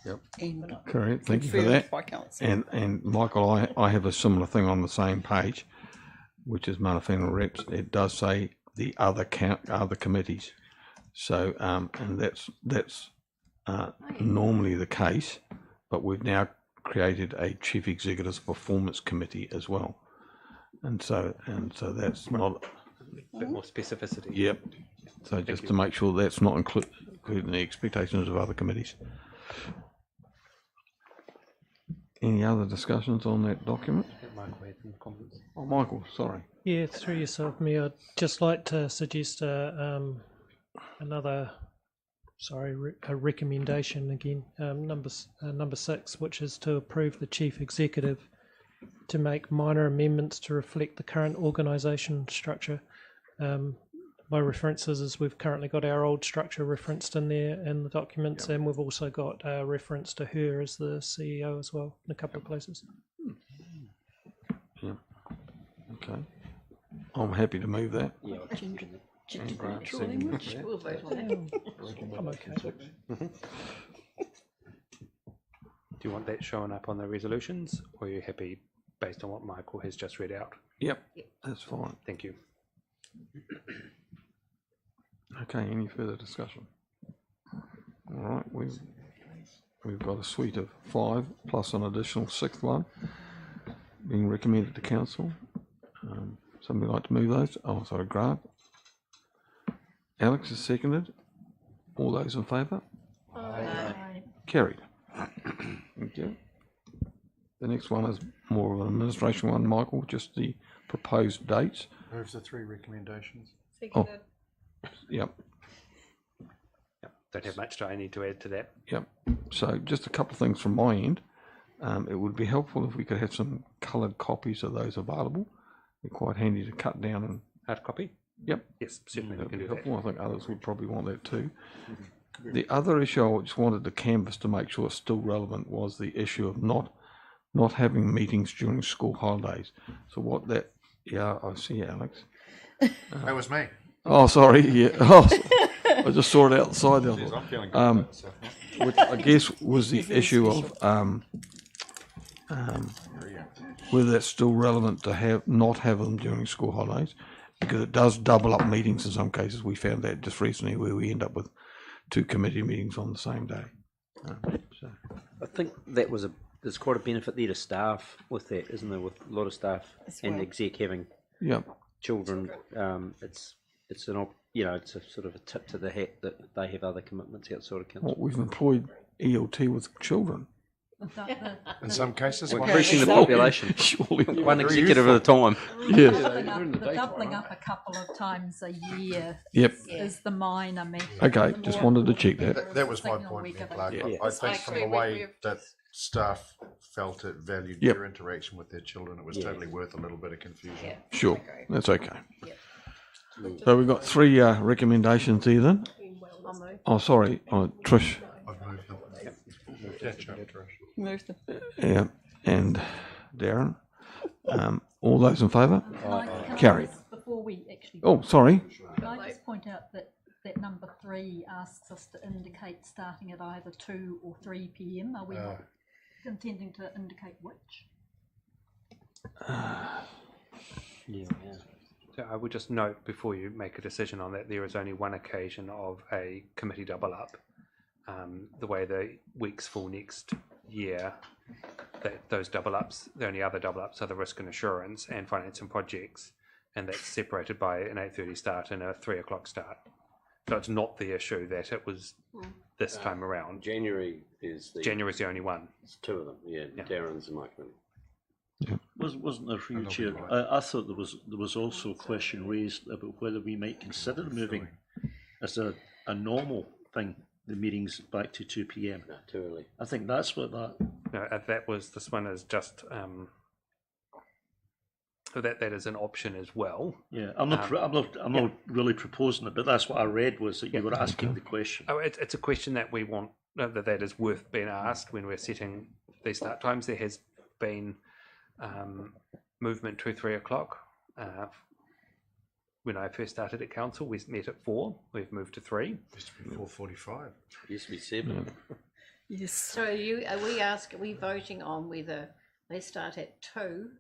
Yep. And correct. Thank you for that. by council. And Michael, I have a similar thing on the same page, which is mana whenua reps. It does say the other committees. So and that's normally the case, but we've now created a chief executive's performance committee as well, and so that's not a bit more specificity. Yep. So just to make sure that's not including the expectations of other committees. Any other discussions on that document? Oh, Michael, sorry. Yeah, through yourself, Mayor, I'd just like to suggest a recommendation again, number 6, which is to approve the chief executive to make minor amendments to reflect the current organisation structure. My references is we've currently got our old structure referenced in there in the documents, and we've also got a reference to her as the CEO as well in a couple of places. Yeah. Okay. I'm happy to move that. We'll vote on that. I'm okay. Do you want that showing up on the resolutions, or are you happy based on what Michael has just read out? Yep, that's fine. Thank you. Okay, any further discussion? All right, we've got a suite of 5 plus an additional 6th one being recommended to council. Somebody like to move those? Oh, sorry, Grant. Alex is seconded. All those in favour? Aye. Carried. Thank you. The next one is more of an administration one, Michael, just the proposed dates. Move the 3 recommendations. Seconded. Yep. Don't have much I need to add to that. Yep. So just a couple of things from my end. It would be helpful if we could have some coloured copies of those available. be quite handy to cut down and. Hard copy? Yep. Yes, certainly we That'd can be do that. helpful. I think others would probably want that too. The other issue I just wanted to canvass to make sure it's still relevant was the issue of not having meetings during school holidays. So what that, yeah, I see you, Alex. That was me. Oh, sorry, yeah. Oh, I just saw it outside there. Jeez, I'm feeling good about myself now. Which I guess was the issue of whether that's still relevant to not have them during school holidays, because it does double up meetings in some cases. We found that just recently where we end up with 2 committee meetings on the same day. So. I think there's quite a benefit there to staff with that, isn't there? With a lot of staff and well. exec having children, it's it's a sort of a tip to the hat that they have other commitments outside of council. Well, we've employed ELT with children. In some cases, we're increasing the population. Surely one executive at a time. Yes. The doubling up a couple of times a year Yep. is the minor measure. Okay, just wanted to check that. that was my point, Clark. I think from the way that staff felt it valued their interaction with their children, it was totally worth a little bit of confusion. Sure, that's okay. So we've got 3 recommendations here then. Oh, sorry, Trish. I've moved them. Move them. Yeah, and Darren. All those in favour? Carried. Before we actually. Oh, sorry. Can I just point out that number 3 asks us to indicate starting at either 2 or 3 p.m. Are we not intending to indicate which? So I would just note before you make a decision on that, there is only one occasion of a committee double up. The way the weeks fall next year, those double ups, the only other double ups are the risk and assurance and finance and projects, and that's separated by an 8:30 start and a 3 o'clock start. So it's not the issue that it was this time around. January's the only one. It's 2 of them, yeah. Darren's and my committee. Wasn't there for you, Chair? I thought there was also a question raised about whether we might consider moving as a normal thing the meetings back to 2 p.m. No, too early. I think that's what that. No, that was. This one is just that is an option as well. Yeah, I'm not really proposing it, but that's what I read was that you were asking the question. Oh, it's a question that we want that is worth being asked when we're setting these start times. There has been movement to 3 o'clock. When I first started at council, we met at 4. We've moved to 3. Used to be 4:45. Used to be 7. Yes. So are we voting on whether they start at 2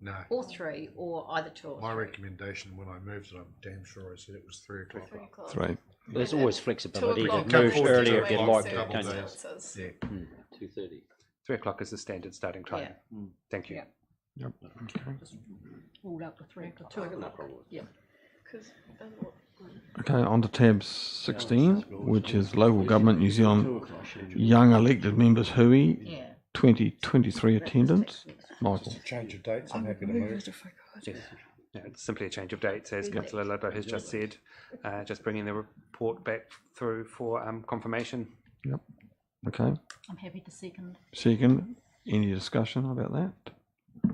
No. or 3 or either 2 or 3? My recommendation when I moved it, I'm damn sure I said it was 3 o'clock. 3 o'clock. 3. There's always flexibility. 2 You o'clock. can move Come earlier forward if to you'd 2 like o'clock, to, can't you? Differences. Yeah. 2:30. 3 o'clock is the standard starting time. Thank you. Yep. Ruled out the 3 o'clock. 2 No o'clock. problem. Yeah. Okay, on to tab 16, which is Local Government New Zealand Young Elected Members HUI 2023 attendance. Michael. Change of dates, I'm happy to move. Yeah, it's simply a change of dates, as Councillor Ludlow has just said. Just bringing the report back through for confirmation. Yep. Okay. I'm happy to second. Second, any discussion about that?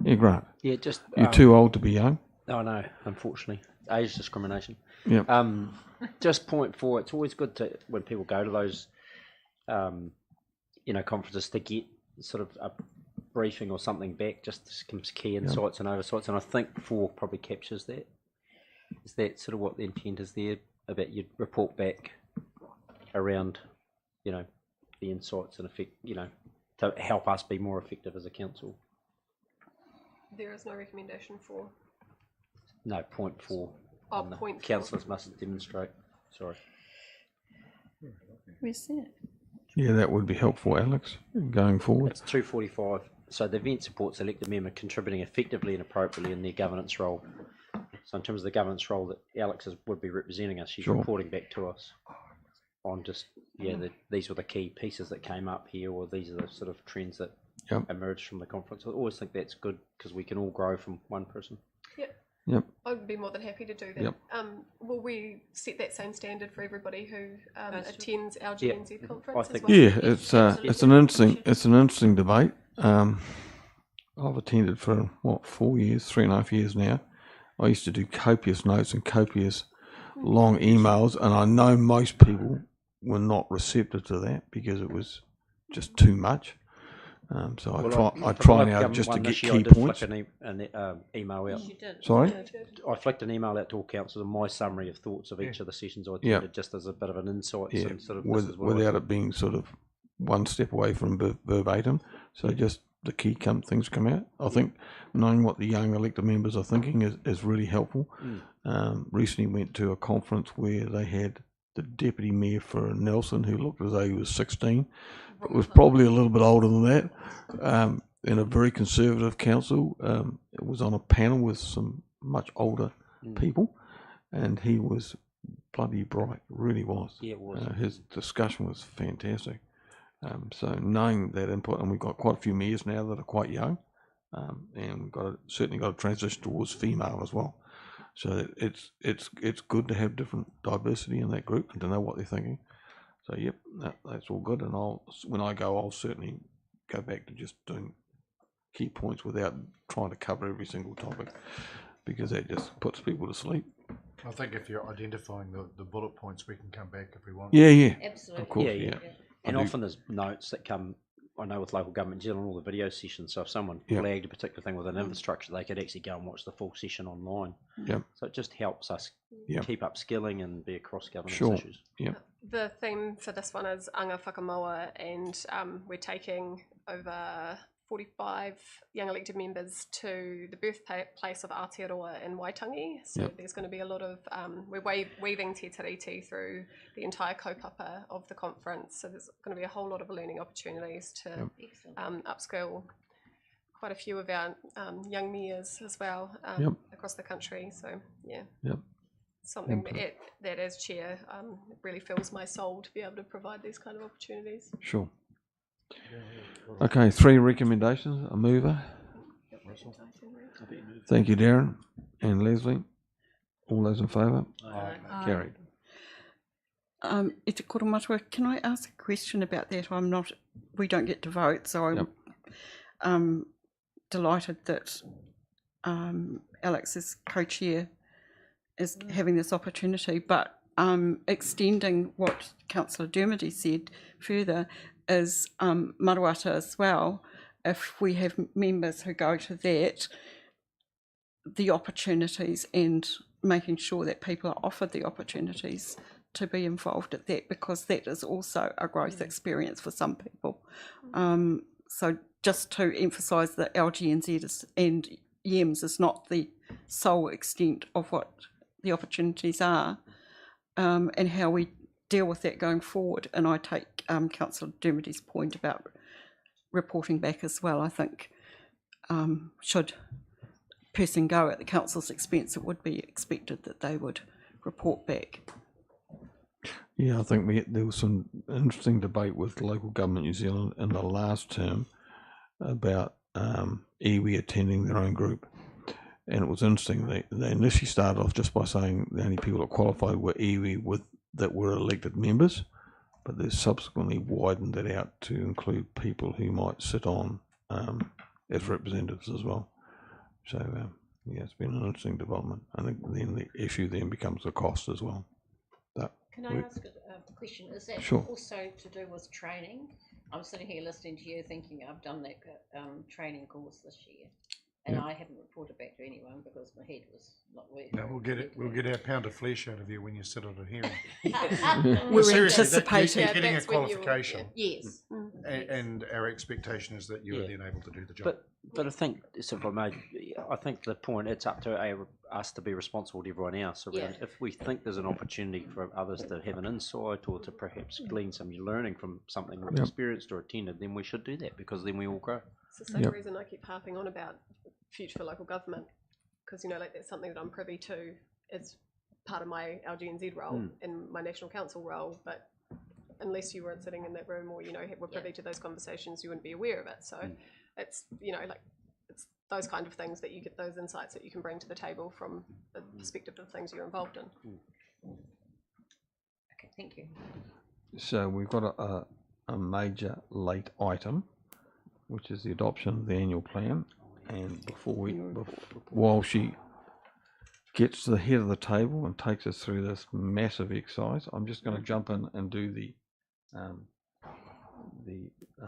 Yeah, Grant. Yeah, just You're too old to be young. Oh no, unfortunately, age discrimination. Yep. Just point 4. It's always good to when people go to those, conferences to get sort of a briefing or something back, just some key insights and oversights. And I think 4 probably captures that. Is that sort of what the intent is there about your report back around, the insights and effect, to help us be more effective as a council? There is no recommendation for. No, point 4. Oh, point 4. Councillors must demonstrate. Sorry. Where's that? Yeah, that would be helpful, Alex, going forward. It's 2:45. So the event supports elected member contributing effectively and appropriately in their governance role. So in terms of the governance role that Alex would be representing us, she's reporting back to us on just, these were the key pieces that came up here, or these are the sort of trends that emerged from the conference. I always think that's good because we can all grow from one person. Yep. I would be more than happy to do that. Yep. Will we set that same standard for everybody who attends our GNZ conference as well? Yeah, it's an interesting debate. I've attended for 4 years, 3.5 years now. I used to do copious notes and copious long emails, and I know most people were not receptive to that because it was just too much. So I try now just to get key points. Email out. Sorry? I flicked an email out to all councillors and my summary of thoughts of each of the sessions I attended, just as a bit of an insight. And sort of without it being sort of one step away from verbatim. So just the key things come out. I think knowing what the young elected members are thinking is really helpful. Recently went to a conference where they had the deputy mayor for Nelson, who looked as though he was 16, but was probably a little bit older than that, in a very conservative council. It was on a panel with some much older people, and he was bloody bright, really was. Yeah, it was. His discussion was fantastic. So knowing that input, and we've got quite a few mayors now that are quite young, and we've certainly got to transition towards female as well. So it's good to have different diversity in that group and to know what they're thinking. So yep, that's all good. And when I go, I'll certainly go back to just doing key points without trying to cover every single topic, because that just puts people to sleep. I think if you're identifying the bullet points, we can come back if we want. Yeah, Absolutely. of course, yeah. And often there's notes that come, I know with local government New Zealand, all the video sessions, so if someone flagged a particular thing with an infrastructure, they could actually go and watch the full session online. So it just helps us keep upskilling and be across governance issues. The theme for this one is anga whakamaua, and we're taking over 45 young elected members to the birthplace of Aotearoa in Waitangi. So there's going to be a lot of, we're weaving Te Tiriti through the entire kaupapa of the conference. So there's going to be a whole lot of learning opportunities to upskill quite a few of our young mayors as well across the country. So something that as chair really fills my soul to be able to provide these kind of opportunities. Sure. Okay, 3 recommendations. A mover. Thank you, Darren and Leslie. All those in favour? Carried. Ita Koromatua, can I ask a question about that? We don't get to vote, so I'm delighted that Alex is co-chair is having this opportunity, but extending what Councillor Dermody said further is Maruata as well. If we have members who go to that, the opportunities and making sure that people are offered the opportunities to be involved at that, because that is also a growth experience for some people. So just to emphasise that LGNZ and YEMS is not the sole extent of what the opportunities are, and how we deal with that going forward. And I take Councillor Dermody's point about reporting back as well. I think should person go at the council's expense, it would be expected that they would report back. Yeah, I think there was some interesting debate with Local Government New Zealand in the last term about iwi attending their own group. And it was interesting, they initially started off just by saying the only people that qualified were iwi that were elected members, but they subsequently widened that out to include people who might sit on as representatives as well. So yeah, it's been an interesting development, and then the issue then becomes the cost as well. Can I ask a question? Is that also to do with training? I'm sitting here listening to you thinking I've done that training course this year, and I haven't reported back to anyone because my head was not working. No, we'll get our pound of flesh out of you when you sit at a hearing. We're anticipating getting a qualification. Yes. And our expectation is that you are then able to do the job. But I think, I think the point, it's up to us to be responsible to everyone else around. If we think there's an opportunity for others to have an insight or to perhaps glean some learning from something we've experienced or attended, then we should do that, because then we all grow. It's the same reason I keep harping on about future for local government, because that's something that I'm privy to as part of my LGNZ role and my National Council role, but unless you weren't sitting in that room or were privy to those conversations, you wouldn't be aware of it. So it's it's those kind of things that you get, those insights that you can bring to the table from the perspective of things you're involved in. Okay, thank you. So we've got a major late item, which is the adoption of the annual plan. And while she gets to the head of the table and takes us through this massive exercise. I'm just going to jump in and do the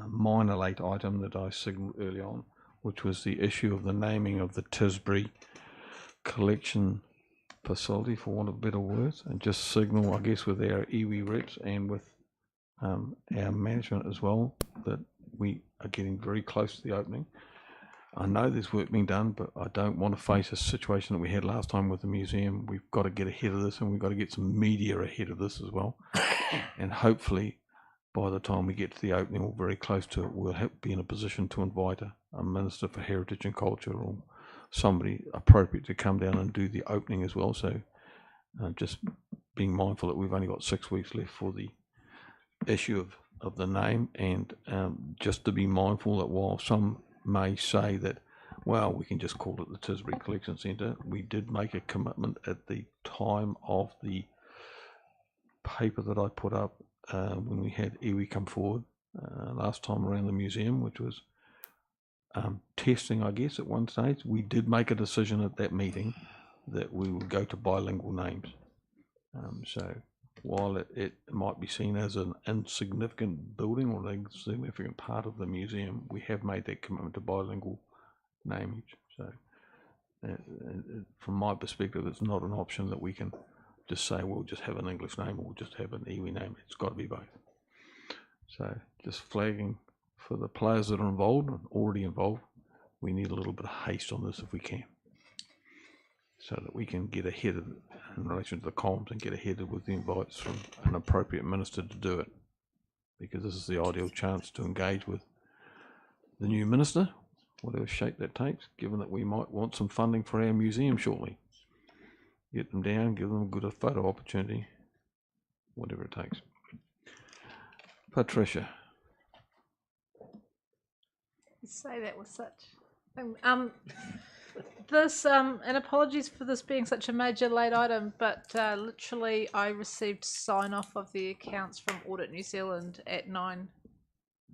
minor late item that I signalled early on, which was the issue of the naming of the Tisbury collection facility, for want of better words, and just signal, I guess, with our iwi reps and with our management as well, that we are getting very close to the opening. I know there's work being done, but I don't want to face a situation that we had last time with the museum. We've got to get ahead of this, and we've got to get some media ahead of this as well. And hopefully, by the time we get to the opening or very close to it, we'll be in a position to invite a Minister for Heritage and Culture or somebody appropriate to come down and do the opening as well. So just being mindful that we've only got 6 weeks left for the issue of the name, and just to be mindful that while some may say that, well, we can just call it the Tisbury Collection Centre, we did make a commitment at the time of the paper that I put up when we had iwi come forward last time around the museum, which was testing, I guess, at one stage. We did make a decision at that meeting that we would go to bilingual names. So while it might be seen as an insignificant building or an insignificant part of the museum, we have made that commitment to bilingual namage. So from my perspective, it's not an option that we can just say we'll just have an English name or we'll just have an iwi name. It's got to be both. So just flagging for the players that are involved and already involved, we need a little bit of haste on this if we can, so that we can get ahead of it in relation to the comms and get ahead with the invites from an appropriate minister to do it, because this is the ideal chance to engage with the new minister, whatever shape that takes, given that we might want some funding for our museum shortly. Get them down, give them a good photo opportunity, whatever it takes. Patricia. You say that with such this and apologies for this being such a major late item, but literally I received sign off of the accounts from Audit New Zealand at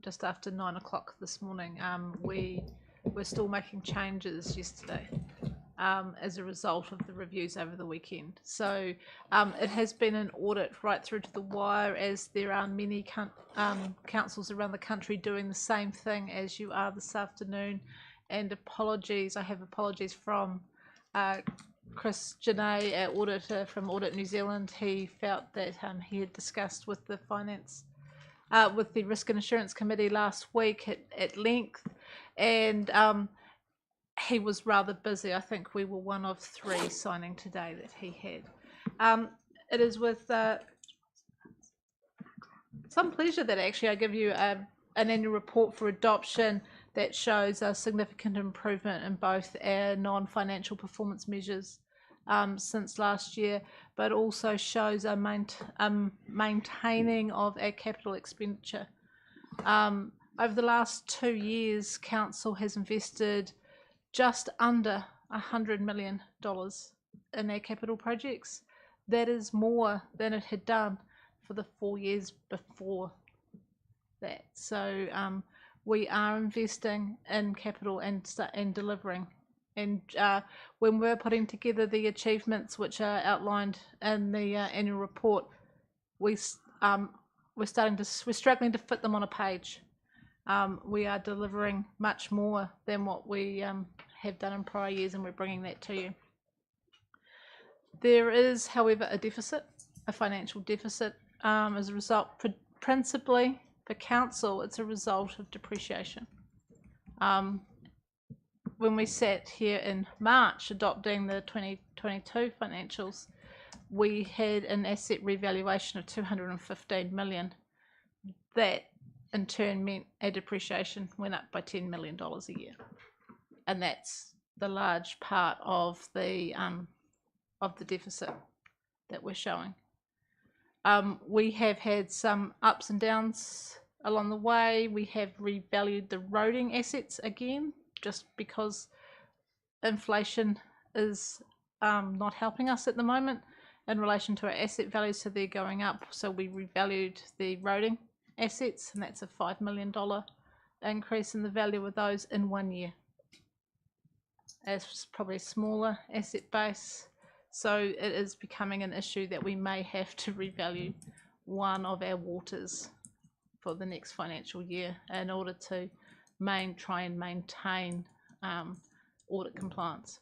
just after 9 o'clock this morning. We were still making changes yesterday as a result of the reviews over the weekend. So it has been an audit right through to the wire, as there are many councils around the country doing the same thing as you are this afternoon. And apologies, I have apologies from Chris Janae, our auditor from Audit New Zealand. He felt that he had discussed with the with the Risk and Assurance Committee last week at length, and he was rather busy. I think we were one of 3 signing today that he had. It is with some pleasure that actually I give you an annual report for adoption that shows a significant improvement in both our non-financial performance measures since last year, but also shows a maintaining of our capital expenditure. Over the last 2 years, Council has invested just under $100 million in our capital projects. That is more than it had done for the 4 years before that. So we are investing in capital and delivering. And when we're putting together the achievements which are outlined in the annual report, we're struggling to fit them on a page. We are delivering much more than what we have done in prior years, and we're bringing that to you. There is, however, a financial deficit as a result, principally for Council. It's a result of depreciation. When we sat here in March adopting the 2022 financials, we had an asset revaluation of $215 million. That in turn meant our depreciation went up by $10 million a year, and that's the large part of the deficit that we're showing. We have had some ups and downs along the way. We have revalued the roading assets again, just because inflation is not helping us at the moment in relation to our asset values, so they're going up. So we revalued the roading assets, and that's a $5 million increase in the value of those in 1 year. It's probably a smaller asset base, So it is becoming an issue that we may have to revalue one of our waters for the next financial year in order to try and maintain audit compliance.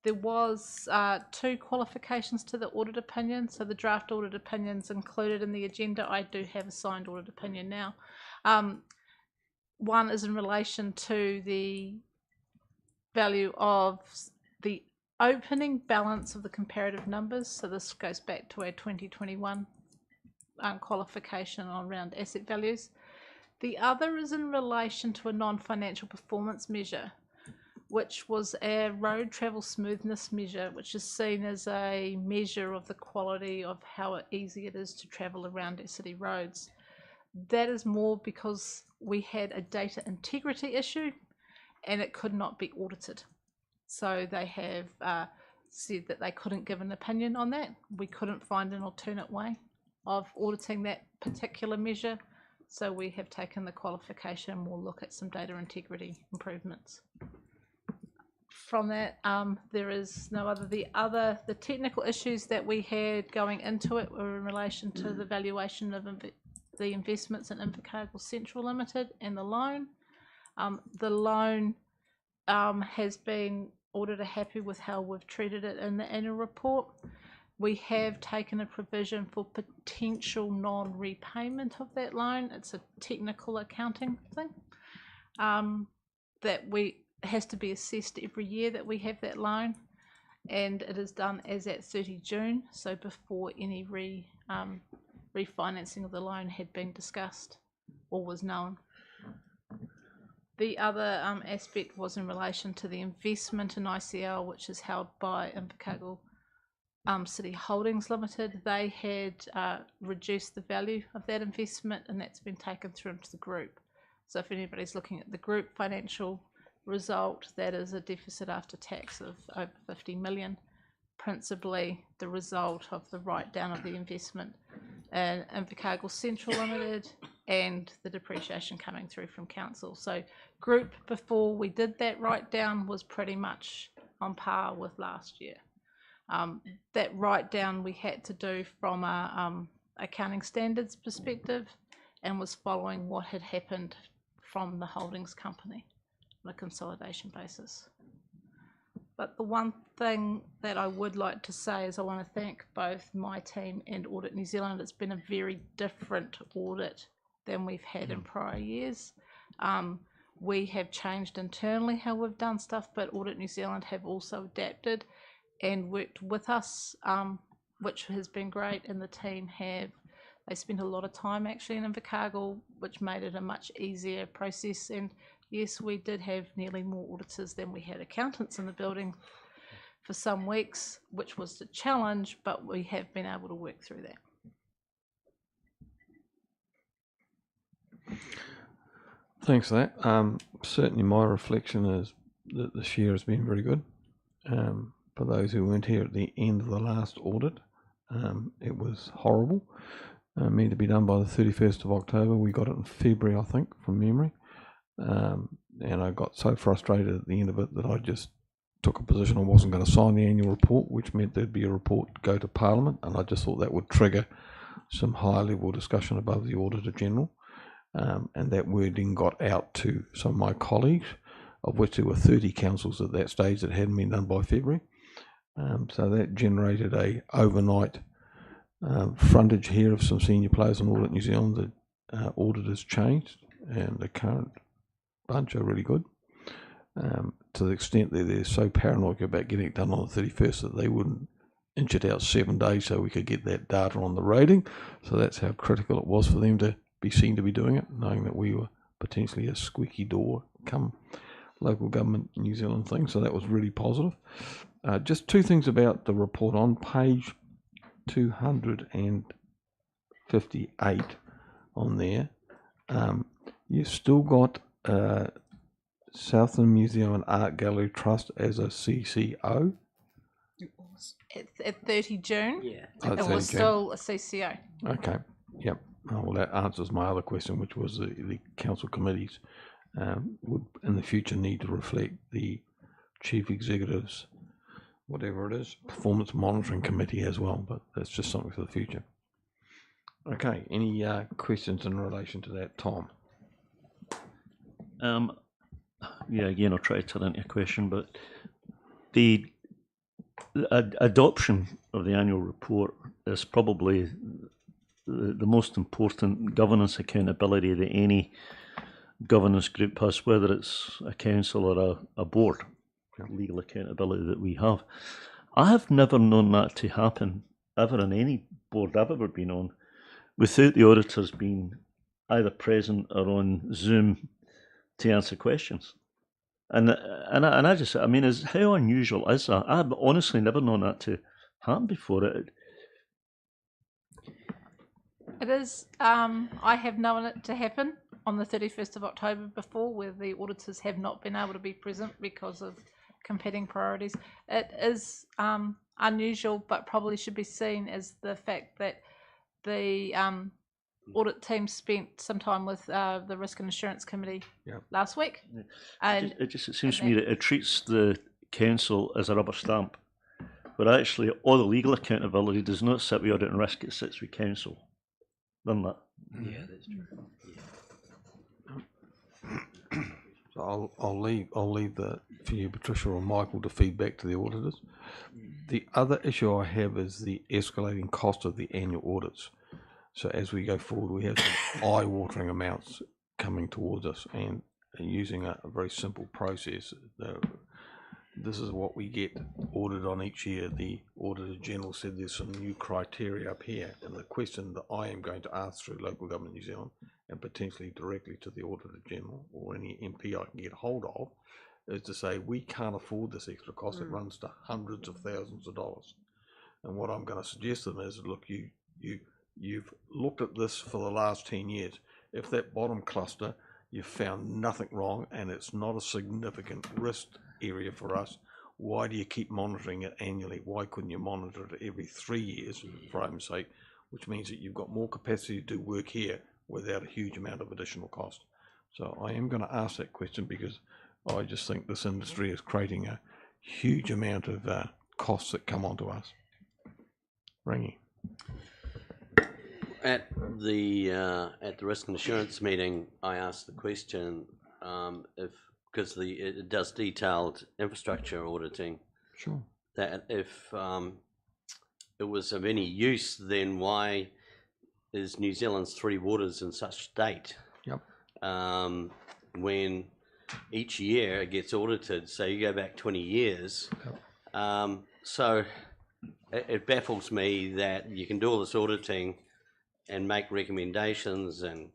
There was 2 qualifications to the audit opinion. So the draft audit opinion's included in the agenda. I do have a signed audit opinion now. One is in relation to the value of the opening balance of the comparative numbers. So this goes back to our 2021 qualification around asset values. The other is in relation to a non-financial performance measure, which was our road travel smoothness measure, which is seen as a measure of the quality of how easy it is to travel around our city roads. That is more because we had a data integrity issue and it could not be audited. So they have said that they couldn't give an opinion on that. We couldn't find an alternate way of auditing that particular measure. So we have taken the qualification and we'll look at some data integrity improvements. From that, there is no other. The technical issues that we had going into it were in relation to the valuation of the investments in Invercargill Central Limited and the loan. The loan has been auditor happy with how we've treated it in the annual report. We have taken a provision for potential non-repayment of that loan. It's a technical accounting thing that has to be assessed every year that we have that loan, and it is done as at 30 June, so before any refinancing of the loan had been discussed or was known. The other aspect was in relation to the investment in ICL, which is held by Invercargill City Holdings Limited. They had reduced the value of that investment, and that's been taken through into the group. So if anybody's looking at the group financial result, that is a deficit after tax of over 50 million, principally the result of the write down of the investment in Invercargill Central Limited and the depreciation coming through from council. So group, before we did that write down, was pretty much on par with last year. That write down we had to do from a accounting standards perspective and was following what had happened from the holdings company on a consolidation basis. But the one thing that I would like to say is I want to thank both my team and Audit New Zealand. It's been a very different audit than we've had in prior years. We have changed internally how we've done stuff, but Audit New Zealand have also adapted and worked with us, which has been great, and the team they spent a lot of time actually in Invercargill, which made it a much easier process. And yes, we did have nearly more auditors than we had accountants in the building for some weeks, which was a challenge, but we have been able to work through that. Thanks for that. Certainly my reflection is that this year has been very good. For those who weren't here at the end of the last audit, it was horrible. Meant to be done by the 31st of October. We got it in February, I think, from memory. And I got so frustrated at the end of it that I just took a position I wasn't going to sign the annual report, which meant there'd be a report to go to Parliament, and I just thought that would trigger some high level discussion above the Auditor General, and that wording got out to some of my colleagues, of which there were 30 councils at that stage that hadn't been done by February. So that generated a overnight frontage here of some senior players in Audit New Zealand. The auditors changed, and the current bunch are really good, to the extent that they're so paranoid about getting it done on the 31st that they wouldn't inch it out 7 days so we could get that data on the rating. So that's how critical it was for them to be seen to be doing it, knowing that we were potentially a squeaky door come local government New Zealand thing. So that was really positive. Just 2 things about the report. On page 258 on there, you've still got Southern Museum and Art Gallery Trust as a CCO. It was at 30 June. Yeah. Oh, It 30 was June. still a CCO. Okay. Yep. Well, that answers my other question, which was the council committees would in the future need to reflect the chief executive's whatever it is, performance monitoring committee as well, but that's just something for the future. Okay, any questions in relation to that, Tom? Yeah, again, I'll try to turn into a question, but the adoption of the annual report is probably the most important governance accountability that any governance group has, whether it's a council or a board, legal accountability that we have. I have never known that to happen ever in any board I've ever been on without the auditors being either present or on Zoom to answer questions. And I just, I mean, how unusual is that? I've honestly never known that to happen before. It is. I have known it to happen on the 31st of October before, where the auditors have not been able to be present because of competing priorities. It is unusual, but probably should be seen as the fact that the audit team spent some time with the Risk and Assurance Committee last week. And it seems to me that it treats the council as a rubber stamp, but actually all the legal accountability does not sit with audit and risk, it sits with council. Done that? Yeah, that's true. So I'll leave that for you, Patricia or Michael, to feed back to the auditors. The other issue I have is the escalating cost of the annual audits. So as we go forward, we have some eye-watering amounts coming towards us, and using a very simple process. This is what we get audited on each year. The Auditor General said there's some new criteria up here, and the question that I am going to ask through Local Government New Zealand and potentially directly to the Auditor General or any MP I can get hold of is to say we can't afford this extra cost. It runs to hundreds of thousands of dollars. And what I'm going to suggest to them is, look, you've looked at this for the last 10 years. If that bottom cluster, you've found nothing wrong and it's not a significant risk area for us, why do you keep monitoring it annually? Why couldn't you monitor it every 3 years, for argument's sake, which means that you've got more capacity to do work here without a huge amount of additional cost? So I am going to ask that question because I just think this industry is creating a huge amount of costs that come onto us. Rangi. At the Risk and Assurance meeting, I asked the question because it does detailed infrastructure auditing. Sure. That if it was of any use, then why is New Zealand's three waters in such state? Yep. When each year it gets audited, so you go back 20 years. Yep. So it baffles me that you can do all this auditing and make recommendations and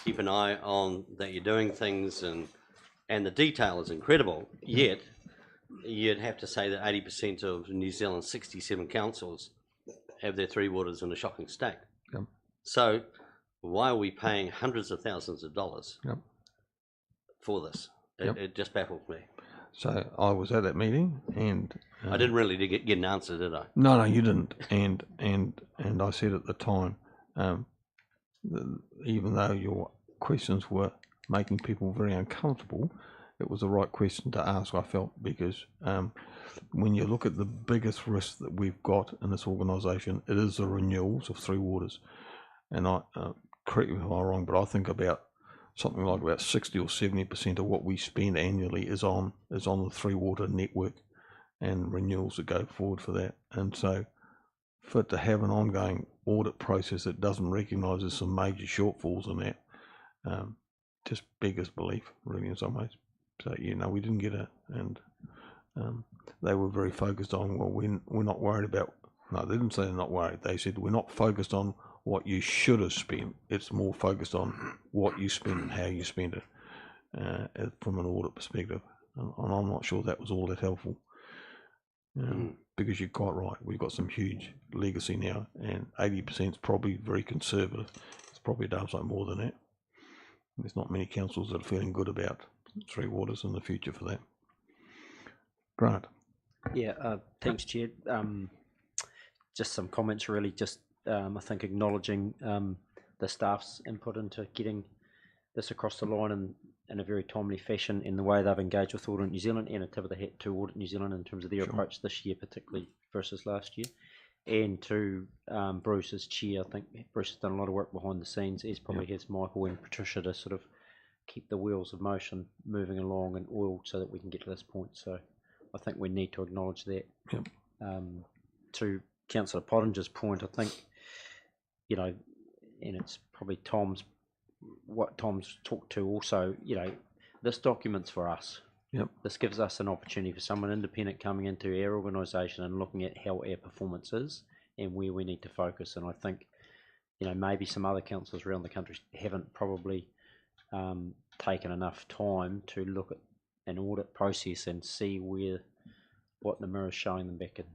keep an eye on that you're doing things, and the detail is incredible, yet you'd have to say that 80% of New Zealand's 67 councils have their three waters in a shocking state. Yep. So why are we paying hundreds of thousands of dollars for this? It just baffles me. So I was at that meeting, and I didn't really get an answer, did I? No, you didn't. And I said at the time, even though your questions were making people very uncomfortable, it was the right question to ask, I felt, because when you look at the biggest risk that we've got in this organisation, it is the renewals of three waters. And I correct me if I'm wrong, but I think about something like about 60 or 70% of what we spend annually is on the three water network and renewals that go forward for that. And so for it to have an ongoing audit process that doesn't recognise there's some major shortfalls in that, just beggars belief, really, in some ways. So, we didn't get it. And they were very focused on, well, we're not worried about, no, they didn't say they're not worried. They said, we're not focused on what you should have spent. It's more focused on what you spend and how you spend it from an audit perspective. And I'm not sure that was all that helpful. Because you're quite right. We've got some huge legacy now, and 80% is probably very conservative. It's probably done something more than that. There's not many councils that are feeling good about three waters in the future for that. Grant. Yeah, thanks, Chair. Just some comments, really. Just I think acknowledging the staff's input into getting this across the line, in a very timely fashion in the way they've engaged with Audit New Zealand, and a tip of the hat to Audit New Zealand in terms of their approach this year, particularly versus last year. And to Bruce as chair, I think Bruce has done a lot of work behind the scenes, as probably has Michael and Patricia, to sort of keep the wheels of motion moving along and oiled so that we can get to this point. So I think we need to acknowledge that. To Councillor Pottinger's point, I think, you know, and it's probably what Tom's talked to also, you know, this document's for us. This gives us an opportunity for someone independent coming into our organisation and looking at how our performance is and where we need to focus. And I think, you know, maybe some other councils around the country haven't probably taken enough time to look at an audit process and see what the mirror's showing them back in.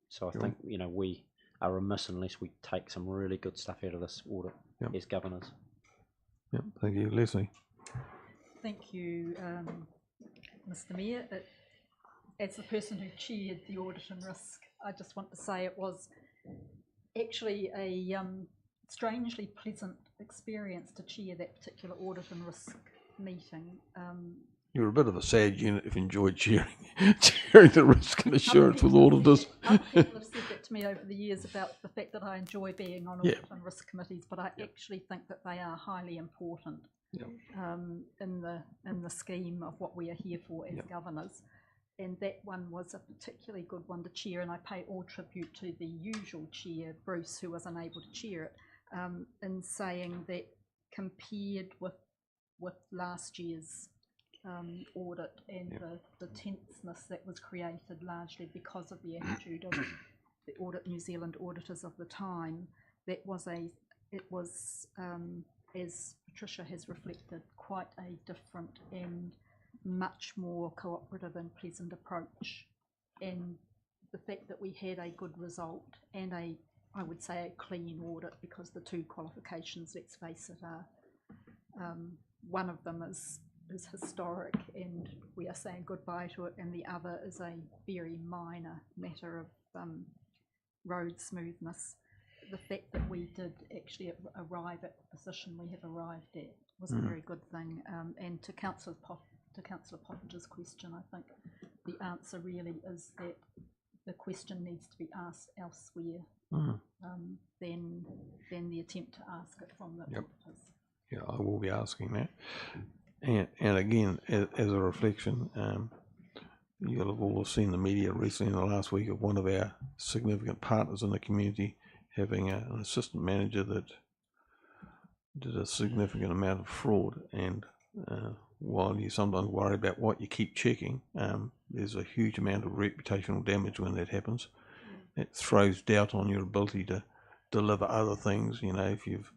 So I think, you know, we are remiss unless we take some really good stuff out of this audit as governors. Thank you, Leslie. Thank you, Mr. Mayor. As the person who chaired the Audit and Risk, I just want to say it was actually a strangely pleasant experience to chair that particular Audit and Risk meeting. You're a bit of a sad unit if you enjoyed chairing the risk and assurance with auditors. Other people have said that to me over the years about the fact that I enjoy being on audit and risk committees, but I actually think that they are highly important in the scheme of what we are here for as governors. And that one was a particularly good one to chair, and I pay all tribute to the usual chair, Bruce, who was unable to chair it, in saying that compared with last year's audit and the tenseness that was created largely because of the attitude of the Audit New Zealand auditors of the time, it was as Patricia has reflected, quite a different and much more cooperative and pleasant approach. And the fact that we had a good result and I would say a clean audit, because the two qualifications, let's face it, are one of them is historic and we are saying goodbye to it, and the other is a very minor matter of road smoothness. The fact that we did actually arrive at the position we have arrived at was a very good thing. And to Councillor Pottinger's question, I think the answer really is that the question needs to be asked elsewhere than the attempt to ask it from the auditors. Yeah, I will be asking that. And again, as a reflection, you'll have all seen the media recently in the last week of one of our significant partners in the community having an assistant manager that did a significant amount of fraud. And while you sometimes worry about what you keep checking, there's a huge amount of reputational damage when that happens. It throws doubt on your ability to deliver other things. You know, if you've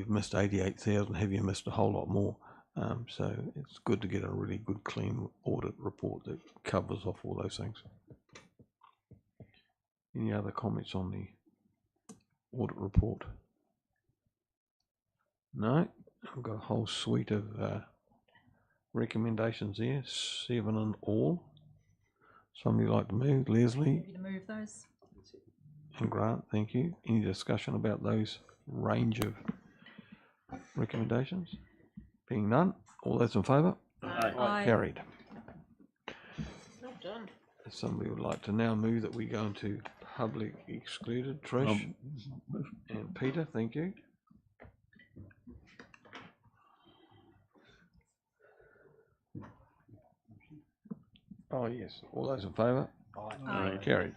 missed 88,000, have you missed a whole lot more? So it's good to get a really good, clean audit report that covers off all those things. Any other comments on the audit report? No? I've got a whole suite of recommendations here, 7 in all. Somebody like to move? Leslie? Happy to move those. And Grant, thank you. Any discussion about those range of recommendations? Being none, all those in favour? Aye. Carried. Well done. If somebody would like to now move that we go into public excluded, Trish and Peter, thank you. Oh yes, all those in favour? Aye. Carried.